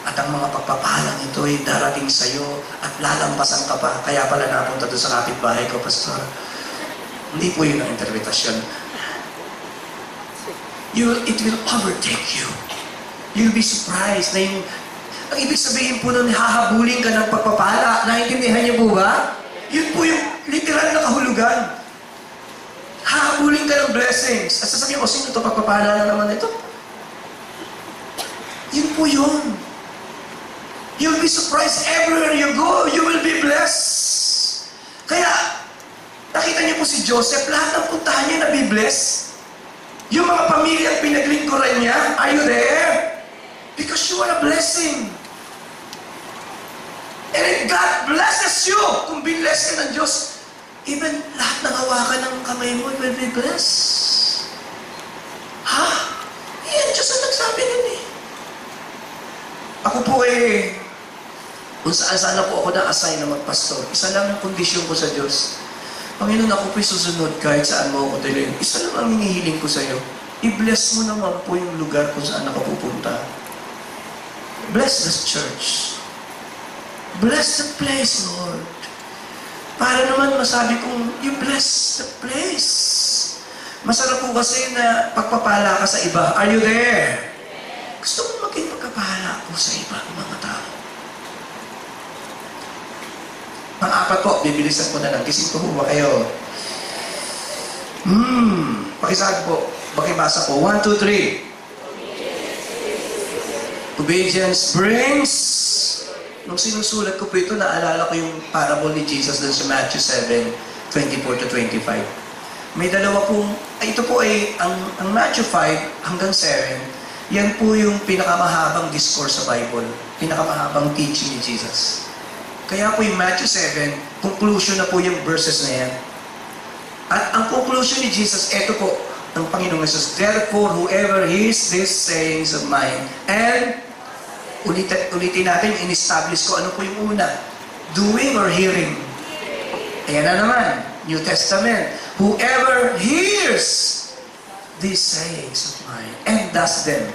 At ang mga pagpapalang ito ay darating sa iyo at lalampasan ka pa. Kaya pala napunta doon sa kapitbahay ko, Pastor. Hindi po yun ang interpretasyon. It will overtake you. You'll be surprised na yung... Ang ibig sabihin po nun, hahabulin ka ng pagpapala. Naintindihan niyo po ba? Yun po yung literal na kahulugan. Hahabulin ka ng blessings. At sasabihin ko, sino ito? Pagpapala na naman ito? Yun po yun. You'll be surprised everywhere you go. You will be blessed. Kaya, nakita niyo po si Joseph, lahat ng puntahan niya na-be-bless. Yung mga pamilyang pinaglingkuran niya, are you there? Because you are a blessing. And if God blesses you, kung binless ka ng Diyos, even lahat ng hawakan ng kamay mo will be blessed. Ha? Yan, Diyos ang nagsabi nun eh. Ako po kung saan po ako na-assign na magpastor, isa lang ang kondisyon ko sa Diyos. Panginoon, ako po'y susunod kahit saan mo ako dalhin. Isa lang ang hinihiling ko sa iyo. I-bless mo naman po yung lugar kung saan ako pupunta. Bless this church. Bless the place, Lord. Para naman masabi kong, you bless the place. Masarap po kasi na pagpapala ka sa iba. Are you there? Gusto mo maging pagpapala ko sa iba, mga tao. Pang-apat po, bibilisan ko na lang. Gising ko ba kayo? Pakisabi po. Pakibasa po. 1, 2, 3. Obedience brings... Nung sinusulat ko po ito, naalala ko yung parable ni Jesus dun sa Matthew 7:24-25. May dalawa pong... Ito po ay, ang Matthew 5 hanggang 7, yan po yung pinakamahabang discourse sa Bible. Pinakamahabang teaching ni Jesus. Kaya po yung Matthew 7, conclusion na po yung verses na yan. At ang conclusion ni Jesus, eto po, ng Panginoong Jesus, therefore, whoever hears these sayings of mine, and ulitin natin, in-establish ko, ano po yung una? Doing or hearing? Ayan na naman, New Testament. Whoever hears these sayings of mine, and does them,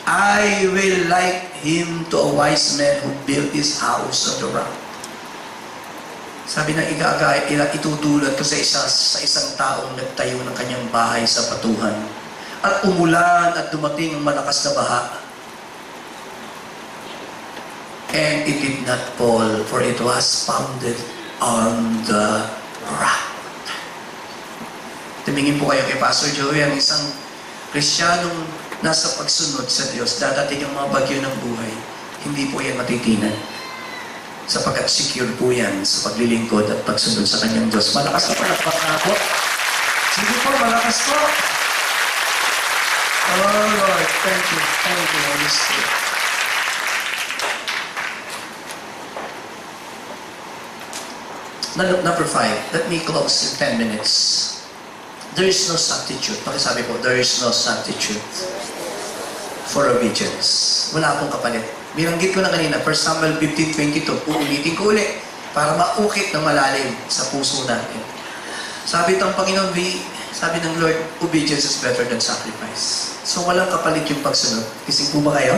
I will like him to a wise man who built his house on the rock. Sabi ng itutulad ko sa isang taong nagtayo ng kanyang bahay sa batuhan. At umulan at dumating ang malakas na baha. And it did not fall, for it was founded on the rock. Tumingin po kayo kay Pastor Joey, ang isang Kristiyanong nasa pagsunod sa Diyos, dadating ang mga bagyo ng buhay, hindi po yan matitinan. Sapagkat secure po yan sa paglilingkod at pagsunod sa kanyang Diyos. Malakas na palakpakan ako. Sige po, malakas po. Oh Lord, thank you, Holy Spirit. Number 5, let me close in 10 minutes. There is no substitute. Pakisabi po, there is no substitute for obedience. Wala akong kapalit. Binanggit ko na kanina, 1 Samuel 15:22, uulitin ko ulit para maukit na malalim sa puso natin. Sabi ng Panginoon, sabi ng Lord, obedience is better than sacrifice. So walang kapalit yung pagsunod. Kising po ba kayo?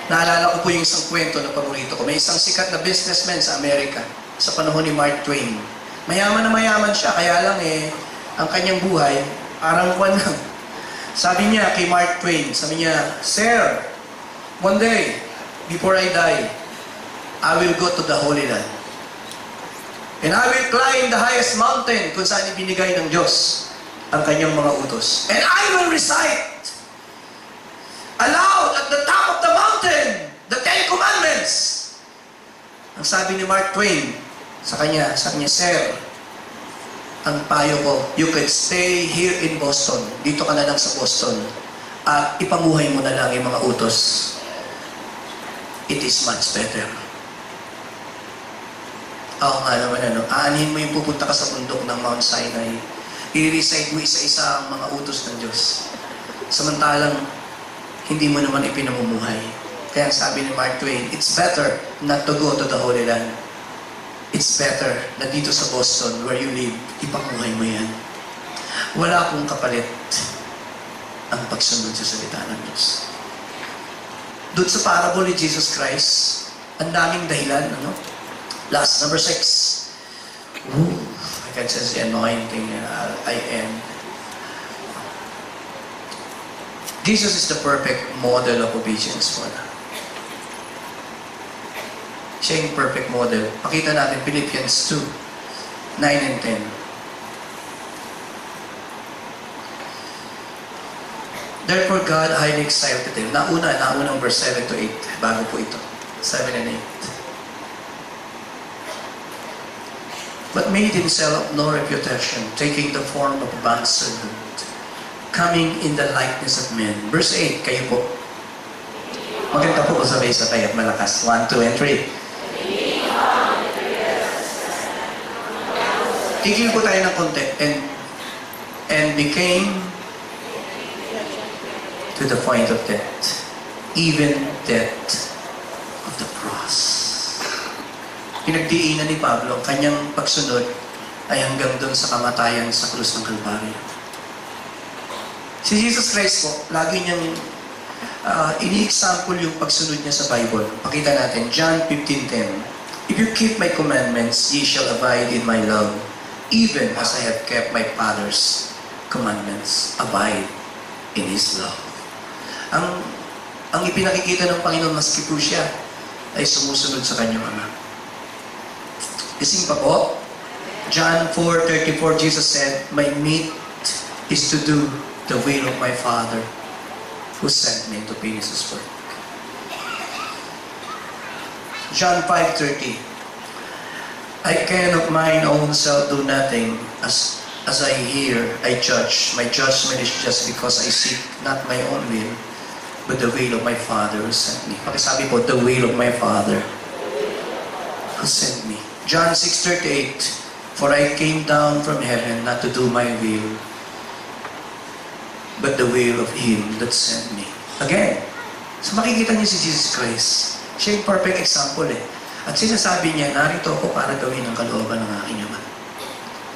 Naalala ko po yung isang kwento na paborito ko. May isang sikat na businessman sa Amerika sa panahon ni Mark Twain. Mayaman na mayaman siya, kaya lang ang kanyang buhay, parang kwan lang. Sabi niya kay Mark Twain, sabi niya, Sir, one day, before I die, I will go to the Holy Land. And I will climb the highest mountain kung saan ibinigay ng Diyos ang kanyang mga utos. And I will recite aloud at the top of the mountain the 10 Commandments. Ang sabi ni Mark Twain sa kanya, Sir, ang payo ko, you could stay here in Boston. Dito ka na lang sa Boston. At ipamuhay mo na lang yung mga utos. It is much better. Oo nga naman, aanhin mo yung pupunta ka sa bundok ng Mount Sinai. I-recite mo isa-isa ang mga utos ng Diyos. Samantalang, hindi mo naman ipinamumuhay. Kaya sabi ni Mark Twain, it's better not to go to the Holy Land. It's better na dito sa Boston, where you live, ipamuhay mo yan. Wala akong kapalit ang pagsunod sa salita ng Diyos. Doon sa parable ni Jesus Christ, ang daming dahilan, Last, number 6. Ooh, I can sense the anointing. I am. Jesus is the perfect model of obedience for us. Siya yung perfect model. Pakita natin Philippians 2, 9 and 10. Therefore God highly exalted him. Naunang verse 7 to 8. Bago po ito. 7 and 8. But made himself no reputation, taking the form of a bondservant, coming in the likeness of men. Verse 8, kayo po. Maganda po sabay-sabay at malakas. 1, 2, and 3. Tigil po tayo ng konti. And became to the point of death, even death of the cross. Pinagdiinan ni Pablo, kanyang pagsunod ay hanggang doon sa kamatayan sa krus ng Kalbaryo. Si Jesus Christ po, lagi niyang ini-example yung pagsunod niya sa Bible. Pakita natin, John 15:10. If you keep my commandments, ye shall abide in my love, even as I have kept my Father's commandments. Abide in His love. Ang ipinakikita ng Panginoon, maski po siya, ay sumusunod sa kanyang Ama. Ising pa po, John 4:34, Jesus said, my meat is to do the will of my Father who sent me to finish His work. John 5:30, I can of mine own self do nothing, as I hear, I judge. My judgment is just because I seek not my own will, but the will of my Father who sent me. Pakisabi po, the will of my Father who sent me. John 6:38, for I came down from heaven not to do my will, but the will of Him that sent me. Again, so makikita niyo si Jesus Christ. Siya yung perfect example At sinasabi niya, narito ako para gawin ang kalooban ng aking Ama.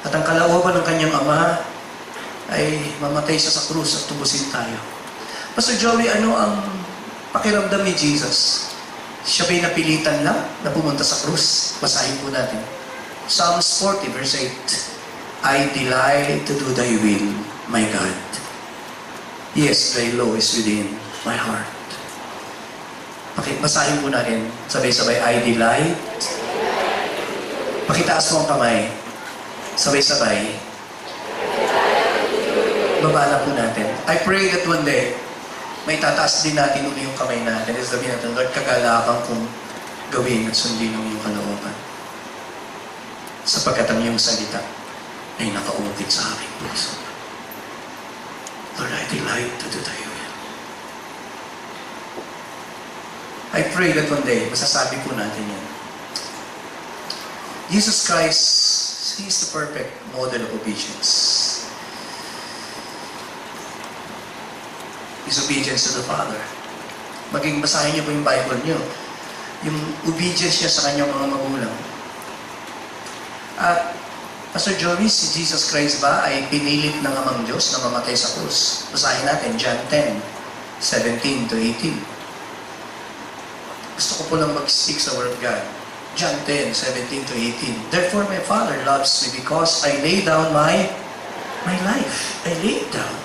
At ang kalooban ng kanyang Ama ay mamatay siya sa krus at tubusin tayo. Pastor Joey, ano ang pakiramdam ni Jesus? Siya ba'y napilitan lang na pumunta sa krus? Basahin po natin. Psalms 40 verse 8. I delight to do thy will, my God. Yes, thy law is within my heart. Basahin po natin. Sabay-sabay, I delight. Pakitaas mo ang kamay. Sabay-sabay. Baba na po natin. I pray that one day, may tataas din natin uli yung kamay natin. At sabihin natin, Lord, kagalakan kong gawin at sundin ang iyong kalooban. Sapagkat ang iyong salita ay nakaukit sa aking puso. Lord, I delight to do thy will. I pray that one day, masasabi po natin yan. Jesus Christ, He is the perfect model of obedience. His obedience to the Father. Maging basahin niyo po yung Bible niyo. Yung obedience niya sa kanyang mga magulang. At Pastor Joey, si Jesus Christ ba ay pinilit ng Amang Diyos na mamatay sa krus? Basahin natin, John 10, 17 to 18. Gusto ko po lang mag-stick sa Word of God. John 10, 17 to 18. Therefore my Father loves me because I lay down my life. I lay it down.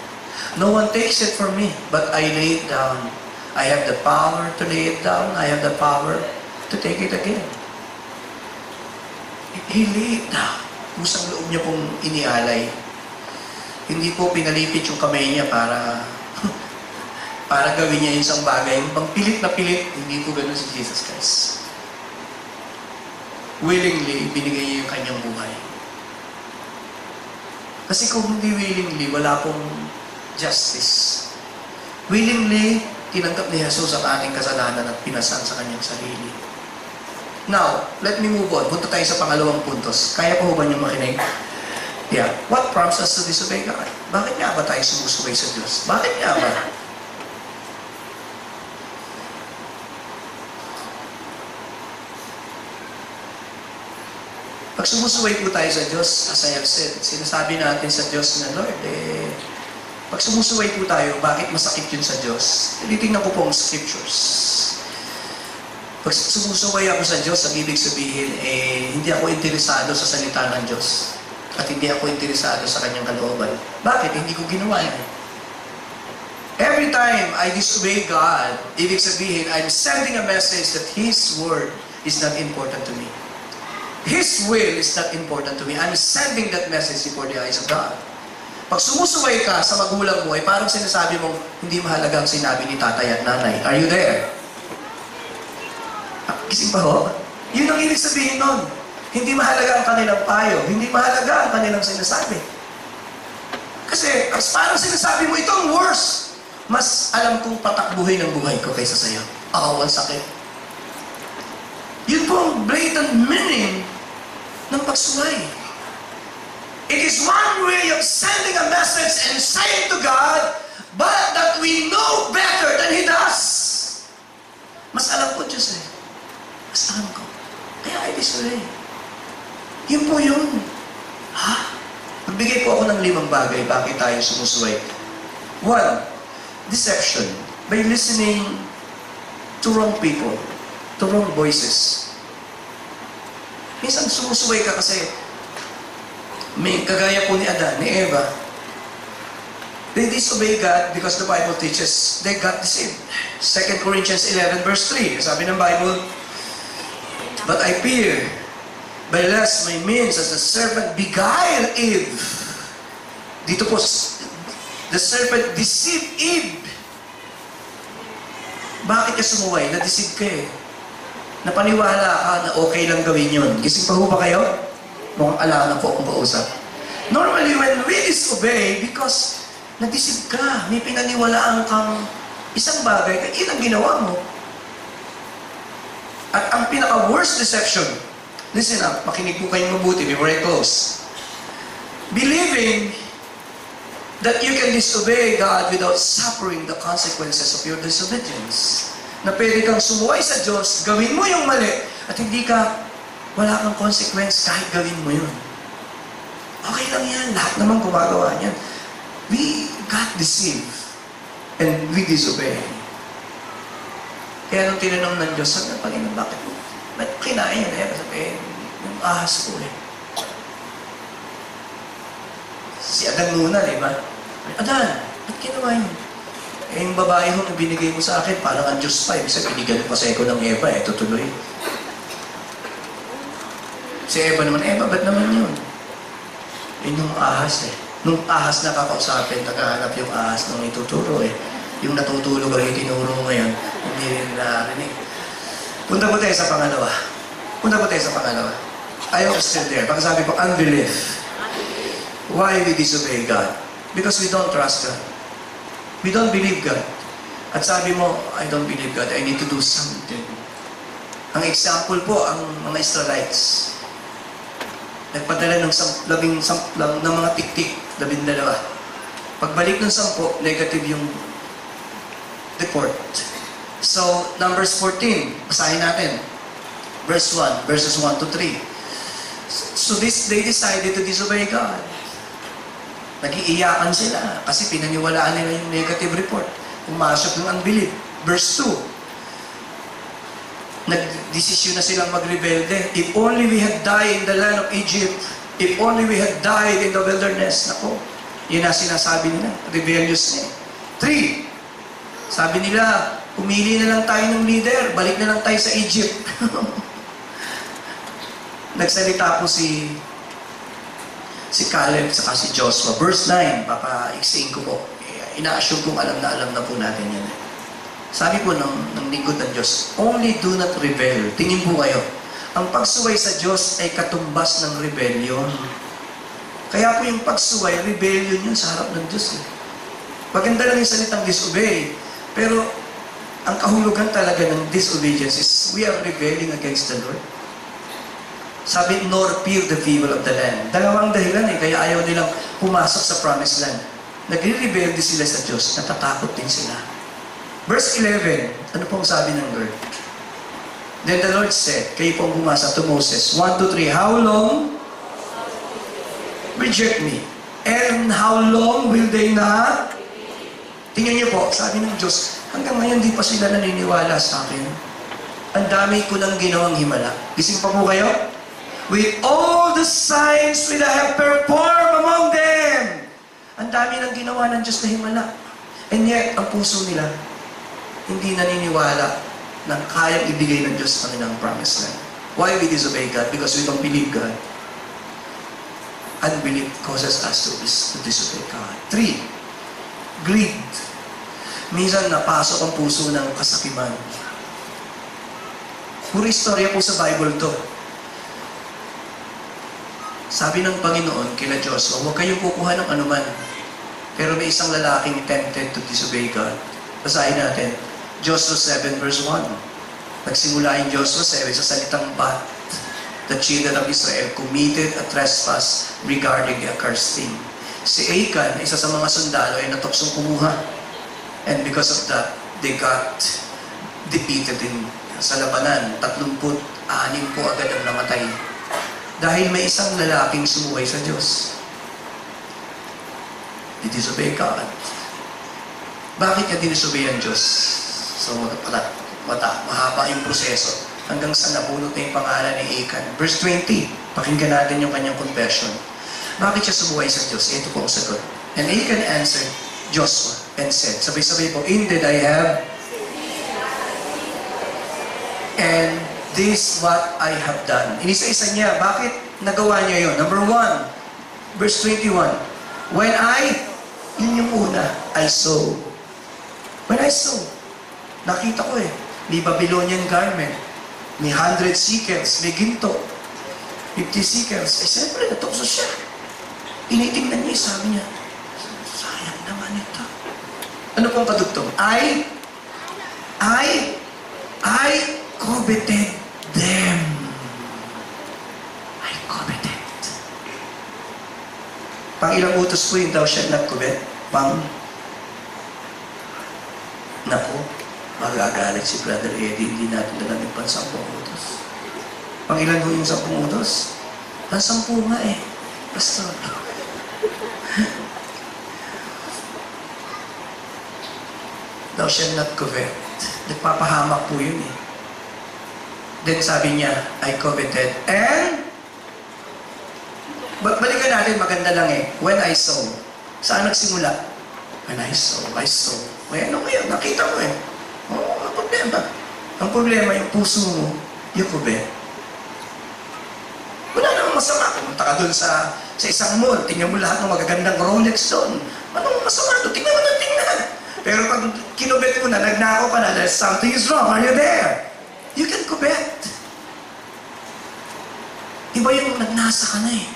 No one takes it from me, but I lay it down. I have the power to lay it down. I have the power to take it again. He laid it down. Pusang loob niya pong inialay. Hindi po pinalipit yung kamay niya para gawin niya yung isang bagay. Yung pang pilit na pilit, hindi po ganun si Jesus Christ. Willingly, binigay niya yung kanyang buhay. Kasi kung hindi willingly, wala pong justice. Willingly, tinanggap ni Jesus ang ating kasalanan at pinasan sa kanyang sarili. Now, let me move on. Punta tayo sa pangalawang puntos. Kaya po ba niyong makinig? Yeah. What prompts us to disobey God? Bakit nga ba tayo sumusuway sa Diyos? Bakit nga ba? Pag sumusuway po tayo sa Diyos, as I have said, sinasabi natin sa Diyos na, Lord, pag sumusuway po tayo, bakit masakit yun sa Diyos? Titingnan ko po ang scriptures. Pag sumusuway ako sa Diyos, ang ibig sabihin, hindi ako interesado sa salita ng Diyos. At hindi ako interesado sa kanyang kalooban. Bakit? Hindi ko ginawa yan. Every time I disobey God, ibig sabihin, I'm sending a message that His word is not important to me. His will is not important to me. I'm sending that message before the eyes of God. Pag sumusuway ka sa magulang mo, ay parang sinasabi mong hindi mahalaga ang sinabi ni tatay at nanay. Are you there? Gising pa ho? Yun ang ibig sabihin nun. Hindi mahalaga ang kanilang payo. Hindi mahalaga ang kanilang sinasabi. Kasi, parang sinasabi mo, ito ang worst. Mas alam kong patakbuhin ang buhay ko kaysa sa'yo. Ang sakit. Yun po ang blatant meaning ng pagsuway. It is one way of sending a message and saying to God, but that we know better than He does. Mas alam ko, Diyos Mas alam ko. Kaya I disobey. Yun po yun. Magbigay po ako ng 5 bagay bakit tayo sumusuway. 1, deception. By listening to wrong people, to wrong voices. Minsan sumusuway ka kasi may kagaya po ni Adan, ni Eva. They disobey God because the Bible teaches they got deceived. 2 Corinthians 11 verse 3. Sabi ng Bible, but I fear, by lest my means as the serpent beguile Eve. Dito po, the serpent deceived Eve. Bakit ka sumuway? Na-deceive ka Napaniwala ka na okay lang gawin yun. Gising pa ho ba kayo? Mukhang ala na po akong kausap. Normally, when we disobey, because na-deceive ka, may pinaniwalaan kang isang bagay, yun ang ginawa mo. At ang pinaka-worst deception, listen up, makinig po kayong mabuti before I close. Believing that you can disobey God without suffering the consequences of your disobedience. Na pwede kang sumuway sa Diyos, gawin mo yung mali, at wala kang consequence kahit gawin mo yun. Okay lang yan, lahat naman gumagawa niyan. We got deceived, and we disobey. Kaya nung tinanong ng Diyos, sabi ng Panginoon, bakit mo? Ba't kinain yan? Sabi, yung ahas ko Si Adan muna, di ba? Adan, ba't ginawa yun? Yung babae mo na binigay mo sa akin, parang ang Diyos pa. Ibig sabihin, binigyan mo kasi ako ng Eva, tutuloy. Si Eva naman, Eva, ba't naman yun? Yun yung ahas Nung ahas na kakausapin, naghahanap yung ahas nung ituturo eh. Yung natutulog ang itinuro ngayon, hindi rin narinig. Punta po tayo sa pangalawa. Punta po tayo sa pangalawa. Ayaw still there. Pagkasabi ko, unbelief. Why we disobey God? Because we don't trust God. We don't believe God. At sabi mo, I don't believe God. I need to do something. Ang example po, ang mga Israelites. Nagpadala ng ng mga tiktik, 12. Pagbalik ng 10, negative yung report. So, Numbers 14, basahin natin. Verses 1 to 3. So they decided to disobey God. Nag-iiyakan sila kasi pinaniwalaan nila yung negative report. Pumasok ng unbelief. Verse 2. Nag-desisyon na silang magrebelde. If only we had died in the land of Egypt. If only we had died in the wilderness. Nako, yun na sinasabi nila. Rebellious na eh. 3. Sabi nila, pumili na lang tayo ng leader. Balik na lang tayo sa Egypt. Nagsalita po si Caleb at si Joshua. Verse 9, papaiksiin ko po. Ina-assume kong alam na po natin yan. Sabi po ng lingkod ng Diyos, only do not rebel. Tingin po kayo, ang pagsuway sa Diyos ay katumbas ng rebellion. Kaya po yung pagsuway, rebellion yun sa harap ng Diyos. Maganda lang yung salitang disobey. Pero ang kahulugan talaga ng disobedience is we are rebelling against the Lord. Sabi, nor fear the evil of the land. Dalawang dahilan kaya ayaw nilang pumasok sa promised land. Nagre-rebelde sila sa Diyos, natatakot din sila. Verse 11, ano pong sabi ng Lord? Then the Lord said, kayo pong bumasa to Moses, 1, 2, 3, how long reject me? And how long will they not? Tingnan niyo po, sabi ng Diyos, hanggang ngayon di pa sila naniniwala sa akin. Ang dami ko nang ginawang himala. Gising pa po kayo? With all the signs which I have performed among them. Ang dami nang ginawa ng Diyos na himala. And yet, ang puso nila, hindi naniniwala na kayang ibigay ng Diyos sa kanilang promised land. Why we disobey God? Because we don't believe God. Unbelief causes us to disobey God. 3. Greed. Minsan napasok ang puso ng kasakiman. Puro istorya po sa Bible to. Sabi ng Panginoon kila Joshua, huwag kayong kukuha ng anuman. Pero may isang lalaking tempted to disobey God. Basahin natin. Joshua 7 verse 1. Nagsimula yung Joshua 7 sa salitang but the children of Israel committed a trespass regarding the accursed thing. Si Achan, isa sa mga sundalo, ay natuksong kumuha. And because of that, they got defeated sa labanan. 36 po agad ang namatay. Dahil may isang lalaking sumuway sa Diyos. They disobey God. Bakit niya disobey ang Diyos? So, mahaba yung proseso hanggang sa nabulot na yung pangalan ni Achan. Verse 20, pakinggan natin yung kanyang confession. Bakit siya sumuway sa Diyos? Ito po ang sagot. And Achan answered Joshua and said, sabay-sabay po, indeed I have, and this what I have done. Inisa-isa niya, bakit nagawa niya yun? Number 1, verse 21, when yun yung una, I saw. When I saw, nakita ko may Babylonian garment, may 100 shekels, may ginto, 50 shekels. Siyempre, natukso siya. Tinitingnan niya, sabi niya, sayang naman ito. Ano pong kadugtong? I coveted them. I coveted. Pang-ilang utos po yun daw siya nag-covet? Naku, magagalit si Brother Eddie, hindi natin nalamig pang 10 utos. Pang-ilan po yung 10 utos? Pang 10 nga Pastor. Daw siya not covet. Nagpapahamak po yun Then sabi niya, I coveted. And, balikan natin, maganda lang when I saw. Saan nagsimula? When I saw. May ano ngayon, nakita mo ang problema. Ang problema, yung puso mo, you covet. Wala namang masama. Pumunta Punta ka doon sa isang mall, tingnan mo lahat ng magagandang Rolex doon. Anong masama doon? Tingnan mo na, tingnan. Pero pag kinubet mo na, nagnako ka na, there's something is wrong. Are you there? You can kubet. Iba yung nagnasa ka na eh.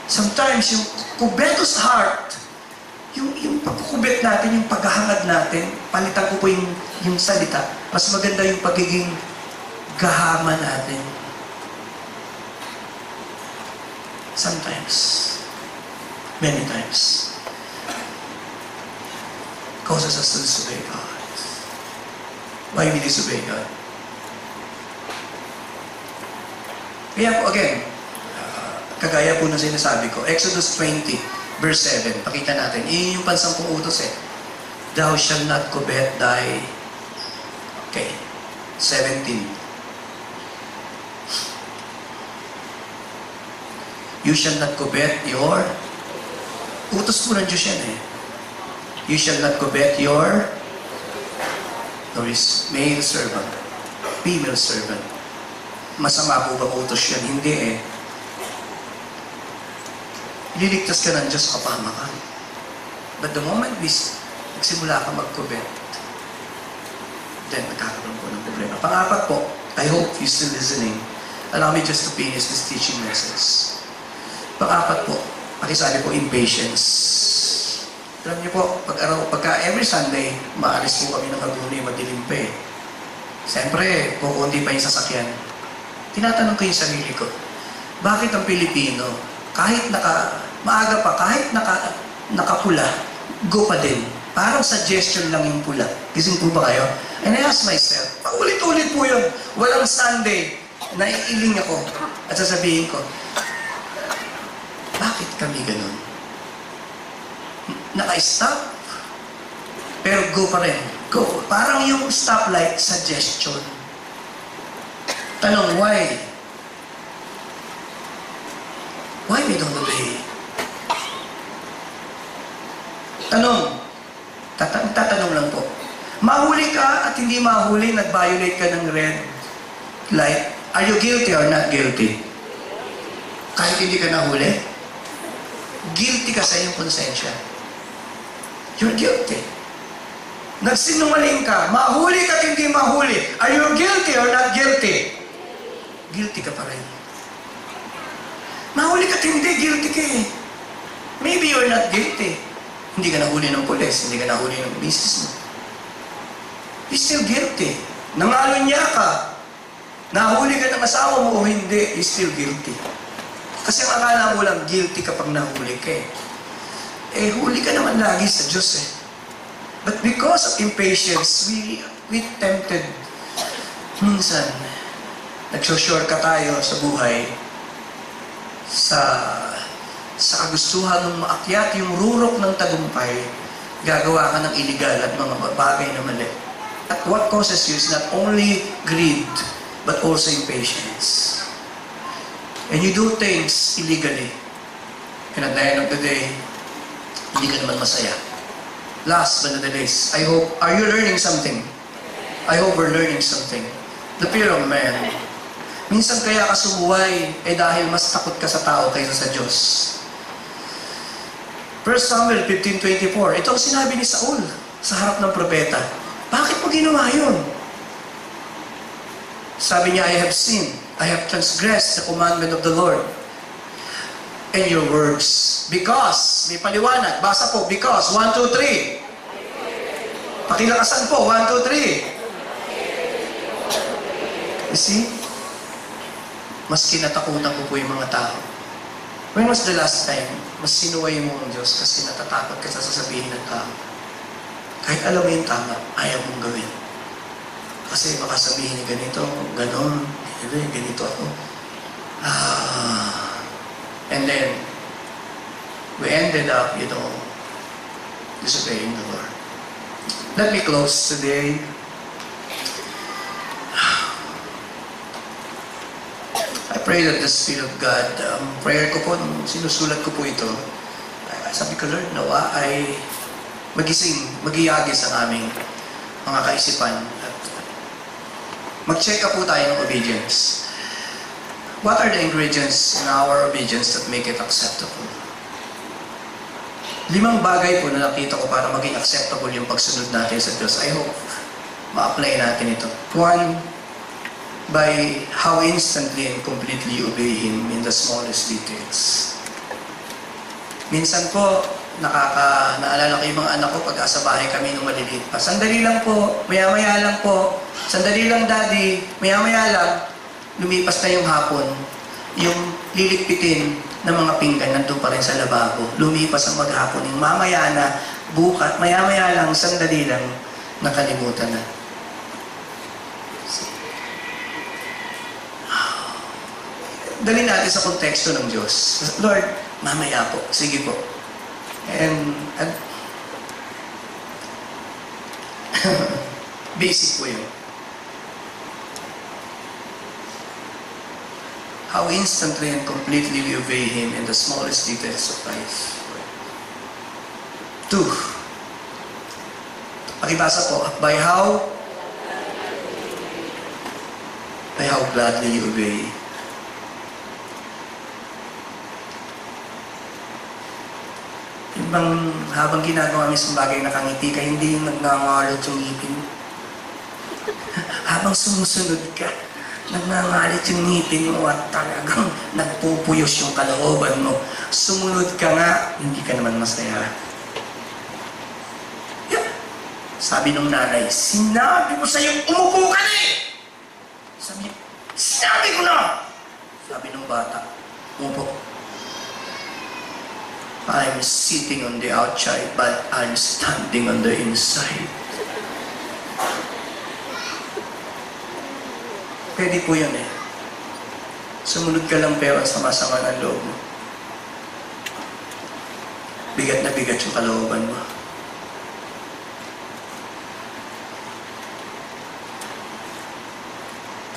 Sometimes yung covetous heart, yung pagkukubet natin, yung paghahangad natin, palitan ko po yung salita, mas maganda yung pagiging gahama natin. Sometimes, many times, causes us to disobey God. Why we disobey God? Kaya po, again, kagaya po na sinasabi ko, Exodus 20, verse 7, pakita natin, iyon yung pansampung utos eh. Thou shalt not covet thy, okay, 17. You shall not covet your, utos po ng Diyos yan eh. You shall not covet your, male servant, female servant. Masama po ba utos yan? Hindi eh. Ililigtas ka ng Diyos sa kapahamakan. But the moment nagsimula ka mag-covet, then nagkakaroon po ng problema. Pang-apat po, I hope you're still listening. Allow me just to finish this teaching message. Pang-apat po, pakisabi po, impatience. Alam niyo po, pagka every Sunday, maalis po kami ng Laguna, madilim pa eh. Siyempre, kukunti pa yung sasakyan. Tinatanong ko yung sarili ko, bakit ang Pilipino, kahit maaga pa, kahit nakapula, go pa din. Parang suggestion lang yung pula. Gising po ba kayo? And I ask myself, paulit-ulit po yun. Walang Sunday, naiiling ako at sasabihin ko, bakit kami ganun? Naka-stop, pero go pa rin. Go. Parang yung stoplight, suggestion. Tanong, why? Why we don't obey? Tanong. Tatanong lang po. Mahuli ka at hindi mahuli, nag-violate ka ng red light. Are you guilty or not guilty? Kahit hindi ka nahuli? Guilty ka sa iyong konsensya. You're guilty. Nagsinungaling ka, mahuli ka at hindi mahuli. Are you guilty or not guilty? Guilty ka pa rin. Mahuli ka at hindi, guilty ka eh. Maybe you're not guilty. Hindi ka nahuli ng pulis, hindi ka nahuli ng misis mo. You're still guilty. Nangalunya ka. Nahuli ka ng asawa mo o hindi, you're still guilty. Kasi ang akala mo lang, guilty kapag nahuli ka eh. Eh, huli ka naman lagi sa Diyos eh. But because of impatience, we tempted. Minsan, nagsushortcut tayo sa buhay sa kagustuhan ng maakyat yung rurok ng tagumpay, gagawa ka ng illegal at mga bagay na mali. At what causes you is not only greed, but also impatience. And you do things illegally. And at the end of the day, hindi ka naman masaya. Last but not the least, I hope, are you learning something? I hope we're learning something. The fear of man. Minsan kaya ka sumuway, eh dahil mas takot ka sa tao kaysa sa Diyos. 1 Samuel 15:24, ito ang sinabi ni Saul sa harap ng propeta. Bakit mo ginawa yun? Sabi niya, I have sinned. I have transgressed the commandment of the Lord and your words. Because, may paliwanag. Basa po, because. 1, 2, 3. Pakilakasan po. 1, 2, 3. You see? Mas kinatakutan ko po yung mga tao. When was the last time mas sinuway mo ang Diyos kasi natatakot ka sa sasabihin ng tao? Kahit alam mo yung tama, ayaw mong gawin. Kasi baka sabihin niya ganito, ganon, ganito ako. And then, we ended up, disobeying the Lord. Let me close today. I pray that the Spirit of God, prayer ko po, sinusulat ko po ito, sabi ko, Lord, nawa ay magising, magiyagis ang aming mga kaisipan. At mag-check up po tayo ng obedience. What are the ingredients in our obedience that make it acceptable? 5 bagay po na nakita ko para maging acceptable yung pagsunod natin sa Diyos. I hope ma-apply natin ito. 1, by how instantly and completely obey Him in the smallest details. Minsan po, naalala ko yung mga anak ko pag sa bahay kami nung maliliit pa. Sandali lang po, maya-maya lang po, sandali lang daddy, maya-maya lang, lumipas na yung hapon, yung lilikpitin ng mga pinggan nandun pa rin sa lababo. Lumipas ang maghapon, yung mamaya na, bukas, maya-maya lang, sandali lang, nakalimutan na. Dali natin sa konteksto ng Diyos. Lord, mamaya po, sige po. And basic po yun. How instantly and completely we obey Him in the smallest details of life. 2. Pakibasa po. By how gladly you obey. Habang ginagawa mo isang bagay nakangiti ka, hindi yung nagngangalit yung ngipin. Habang sumusunod ka, nagngangalit yung ngipin mo at talagang nagpupuyos yung kalooban mo. Sumunod ka nga, hindi ka naman masaya. Yeah. Sabi nung nanay, sinabi ko sa'yo, umupo ka na eh! Sinabi ko na! Sabi nung bata, umupo. I'm sitting on the outside, but I'm standing on the inside. Pwede po yun eh. Sumunod ka lang pero ang sama-sama ng loob mo. Bigat na bigat yung kalooban mo.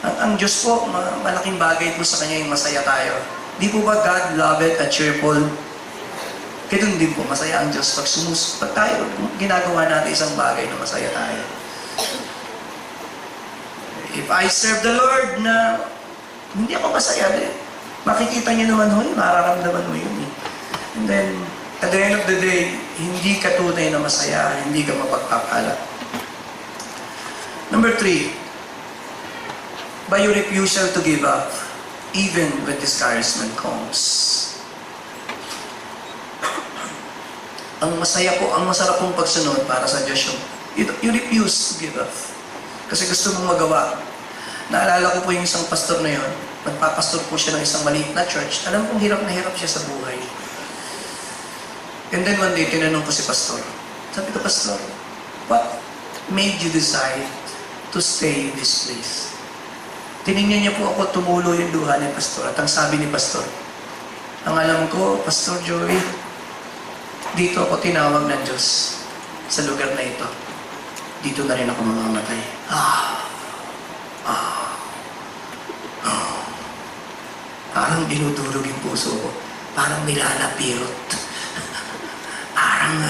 Ang Diyos po, malaking bagay po sa Kanya yung masaya tayo. Di po ba God loveth a cheerful? Kaya din po, masaya ang Diyos pag tayo ginagawa natin isang bagay na masaya tayo. If I serve the Lord na hindi ako masaya din, makikita niyo naman ho, mararamdaman mo yun eh. And then, at the end of the day, hindi ka tunay na masaya, hindi ka mapagpapala. Number 3, by your refusal to give up, even when discouragement comes. Ang masaya po, ang masarap pong pagsunod para sa Diyos yung you refuse to give up. Kasi gusto mong magawa. Naalala ko po yung isang pastor na yun. Nagpapastor po siya ng isang maliit na church. Alam kong hirap na hirap siya sa buhay. And then one day, tinanong ko si pastor. Sabi ko, Pastor, what made you decide to stay in this place? Tinignan niya po ako, tumulo yung luha ni pastor. At ang sabi ni pastor, ang alam ko, Pastor Joey, dito ako tinawag ng Diyos sa lugar na ito. Dito na rin ako mamamatay. Parang dinudurog yung puso ko. Parang nilalapirot. Parang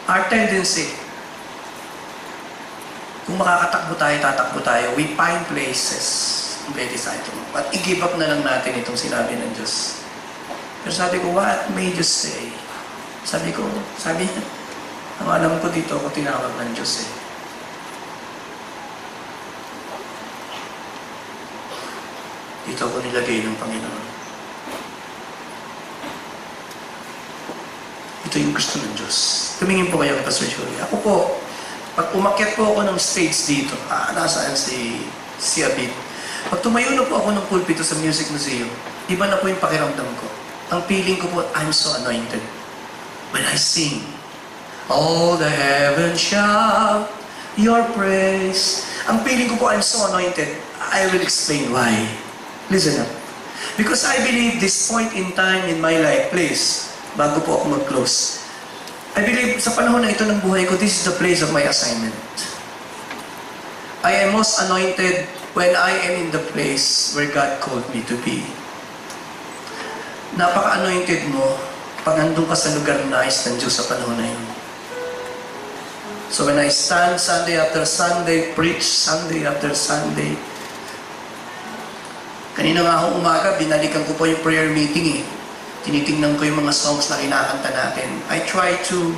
our tendency, kung makakatakbo tayo, tatakbo tayo, we find places pwede sa ito. At i-give up na lang natin itong sinabi ng Diyos. Pero sabi ko, what made you stay? Sabi niya, ang alam ko dito ako tinawag ng Diyos eh. Dito ako nilagay ng Panginoon. Ito yung gusto ng Diyos. Tumingin po kayo kay Pastor Joey. Ako po, pag umakyat po ako ng stage dito, nasaan si Abid. Pag tumayo na po ako ng pulpito sa Music Museum, iba na po yung pakiramdam ko. Ang feeling ko po, I'm so anointed. When I sing, all the heavens shout your praise. Ang feeling ko po, I'm so anointed. I will explain why. Listen up. Because I believe this point in time in my life, please, bago po ako mag-close, I believe sa panahon na ito ng buhay ko, this is the place of my assignment. I am most anointed when I am in the place where God called me to be. Napaka-anointed mo pag nandun ka sa lugar na nais ng Diyos sa panahon na yun. So when I stand Sunday after Sunday, preach Sunday after Sunday, kanina nga akong umaga, binalikan ko po yung prayer meeting eh. Tinitingnan ko yung mga songs na kinakanta natin. I try to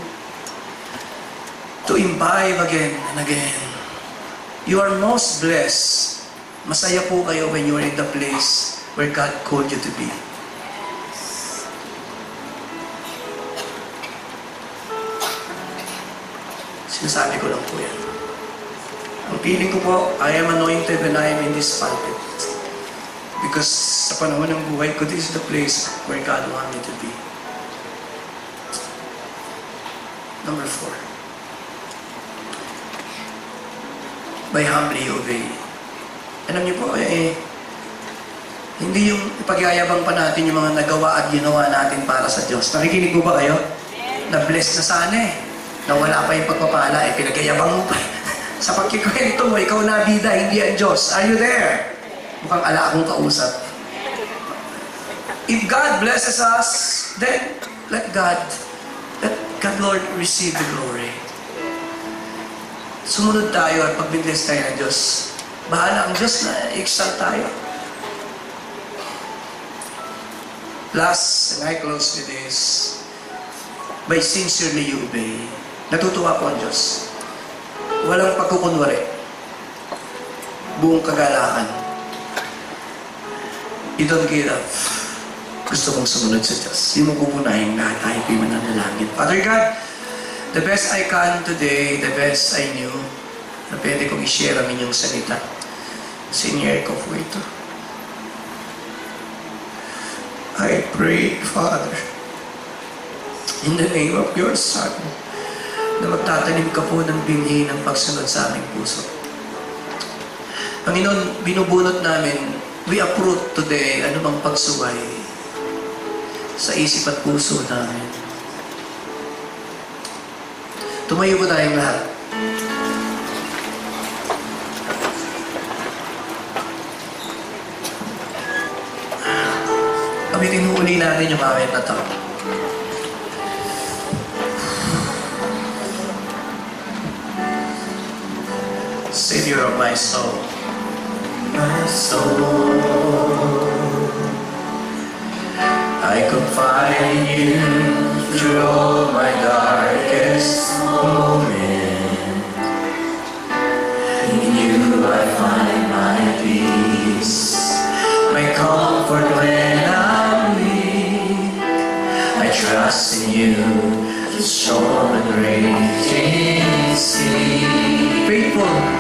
imbibe again and again. You are most blessed. Masaya po kayo when you are in the place where God called you to be. Sinasabi ko lang po yan. Ang feeling ko po, I am anointed when I am in this pulpit. Because sa panahon ng buhay ko, this is the place where God wants me to be. Number 4. By humbly obey. Alam niyo po, hindi yung ipagyayabang pa natin yung mga nagawa at ginawa natin para sa Diyos. Nakikinig po ba kayo? Na-bless na sana eh. Na wala pa yung pagpapala, pinagyayabang mo pa. Sa pagkikwento mo, ikaw na bida, hindi ang Diyos. Are you there? Mukhang ala akong kausap. If God blesses us, then let God, Lord, receive the glory. Sumunod tayo at pag-bless tayo ng Diyos. Bahala ang Diyos na i-exalt tayo. Last, and I close with this, by sincerely you obey. Natutuwa po ang Diyos. Walang pagkukunwari. Buong kagalakan. You don't get up. Gusto mong sumunod sa Diyos. Hindi mo pupunahin na tayo po'y mananalangin. Father God, the best I can today, the best I knew, na pwede kong i-share ang inyong salita. Senior ko po ito. I pray, Father, in the name of your Son, na magtatanim ka po ng binhi ng pagsunod sa aming puso. Panginoon, binubunot namin, we uproot today anumang pagsuway sa isip at puso namin. Tumayo po tayong lahat. Kami tinuuli natin yung awit na ito. Savior of my soul. My soul, I confide in you through all my darkest moments. In you I find my peace, my comfort when I'm weak. I trust in you, the storm and raging sea. Faithful.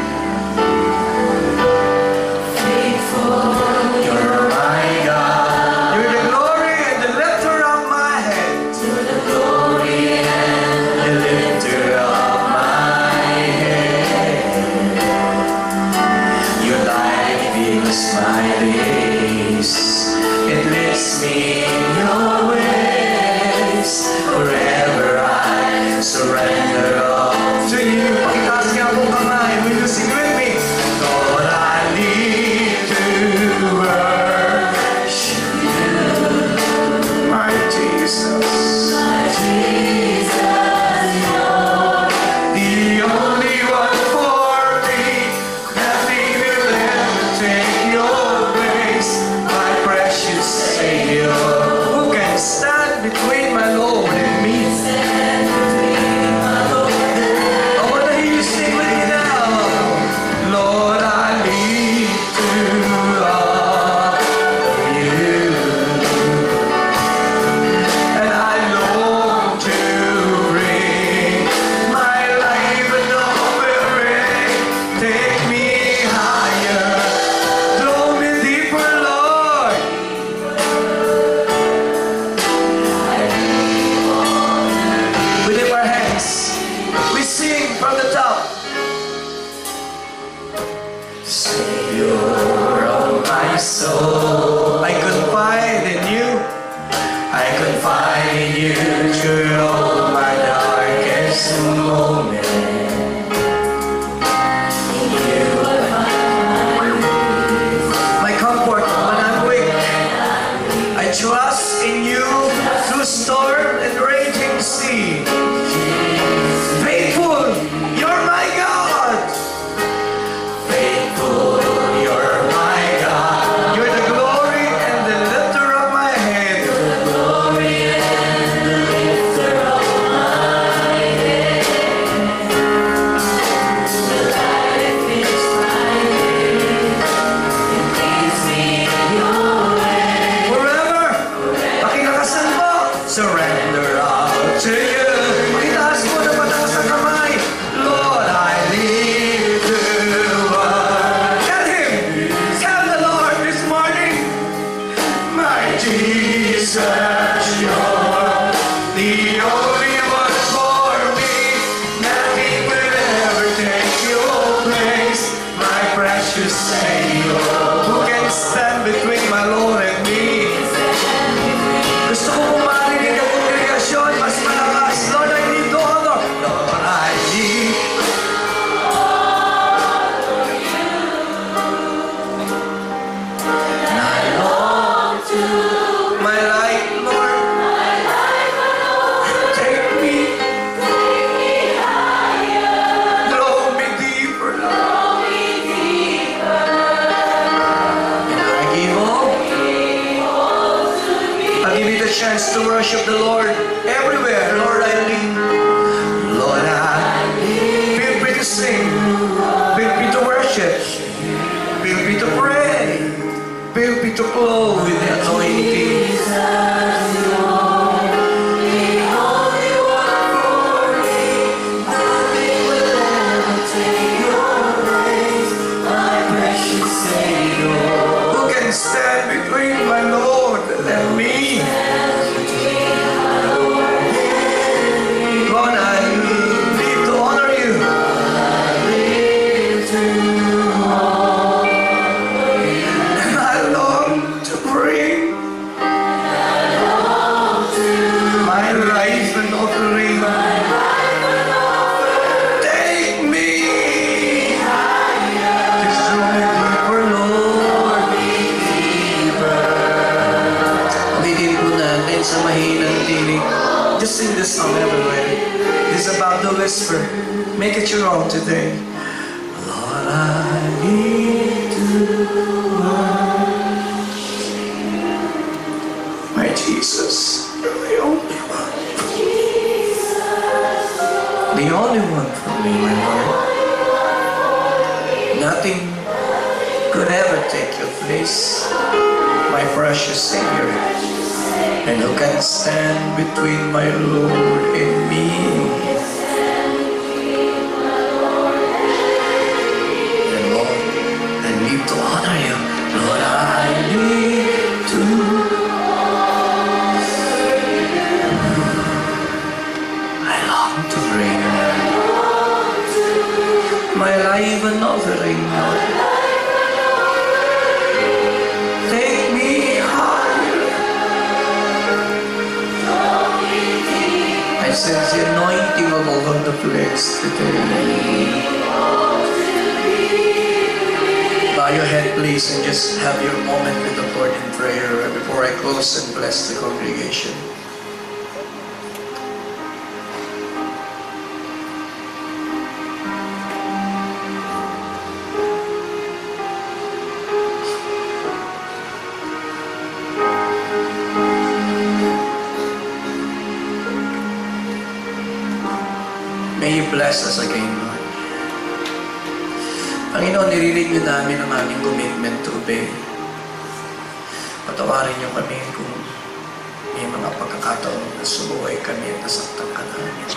Faithful, your surrender all to you. Itaas mo na mataas ang kamay. Lord, I live to worship. Tell him, tell the Lord this morning, my Jesus, you're the only one for me. Nothing will ever take your place, my precious Savior. Who can stand between my Lord and me? Gusto ko kumarinig ang kongregasyon, mas malakas. Lord, I need to honor. Lord, I need and I long to my life, Lord. Take me higher. Draw me deeper, Lord. And I give all. I'll give you the chance to worship the Lord everywhere. Lord, I lead. Lord, I lead. Feel free to sing. Feel free to worship. Feel free to pray. Feel free to flow with the anointing. Who can stand between my Lord and me? Lord, I need to honor you. And I long to bring my life an offering. Take me to deeper, Lord. Ulitin po natin sa mahinang tinig. Just sing this song everywhere. It's about the whisper. Make it your own today. Lord, I need to worship. My Jesus, you're the only one. The only one for me, my Lord. Nothing could ever take your place, my precious Savior. And who can stand between my Lord and me? And Lord, I need to honor you. Lord, I need to. I long to bring my life an offering, Lord. Take me higher. I sense the anointing all over the place today. Bow your head, please, and just have your moment with the Lord in prayer before I close and bless the congregation. May you bless us again, Lord. Panginoon, nirinig niyo namin ang aming commitment to obey. Patawarin niyo kami kung may mga pagkakataon na sumuway kami at nasaktan ka namin.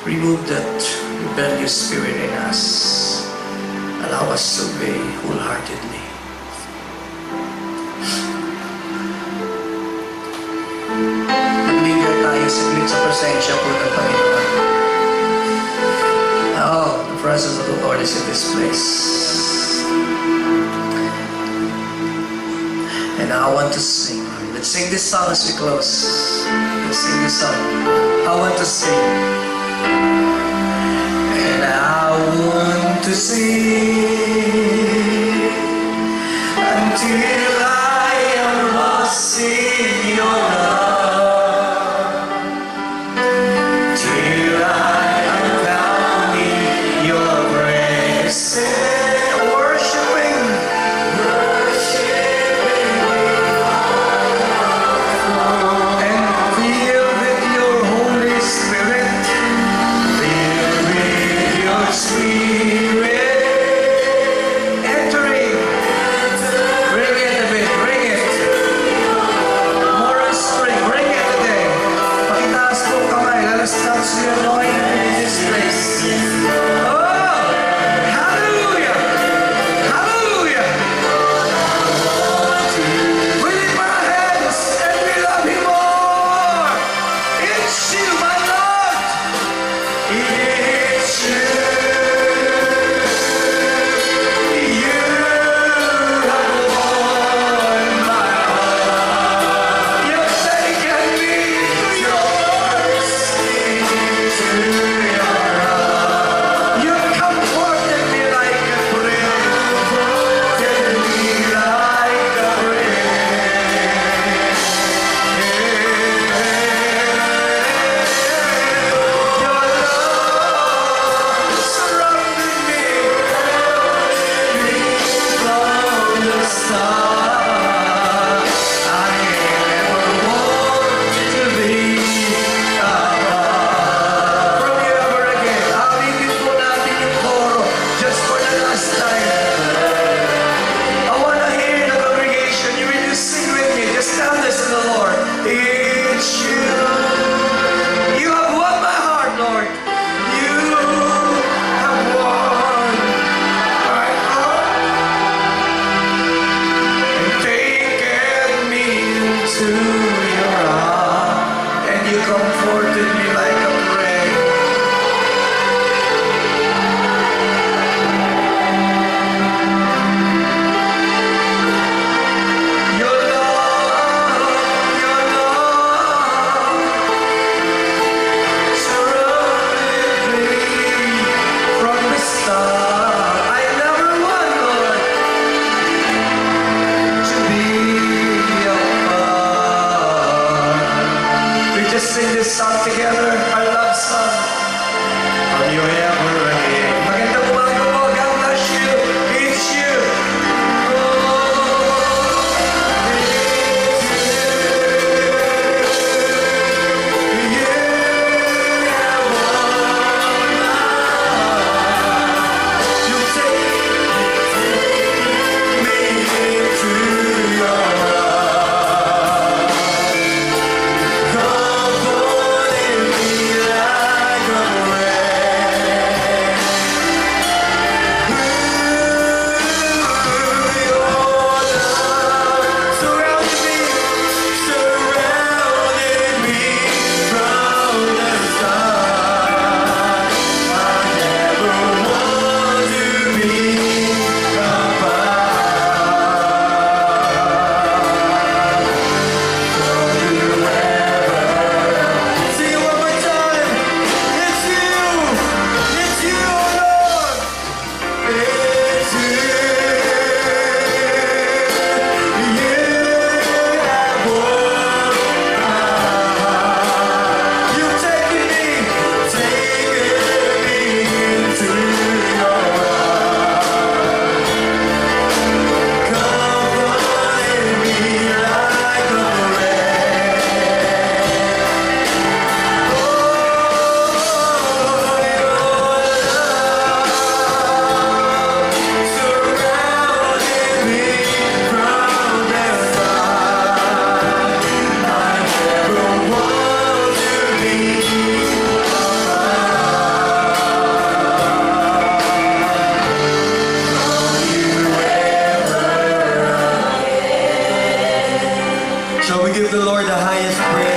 Remove that rebellious spirit in us. Allow us to obey wholeheartedly. Maglinger tayo saglit sa presensya po ng Panginoon. Oh, the presence of the Lord is in this place. And I want to sing. Let's sing this song as we close. Let's sing this song. I want to sing. And I want to sing until I am lost in your love. Till I am found in your grace. Worshiping and filled with your Holy Spirit, filled with your Spirit, entering, bring it comforted me like a friend. Your love surrounded me from the start. I never want, Lord, to be apart. We just sing this song together, our love song. Are you ever again? Magandang umaga po, God bless you. It's you. Oh, you take me into your arms, comforting me like a friend. Your love surrounded me from the start. I never want to be apart. Sing it one more time. It's you, Lord. It's you. You have won. You've taken me into your arms, comforting me like a friend. Oh, your love surrounded me from the start. I never want to be apart. Shall we give the Lord the highest praise?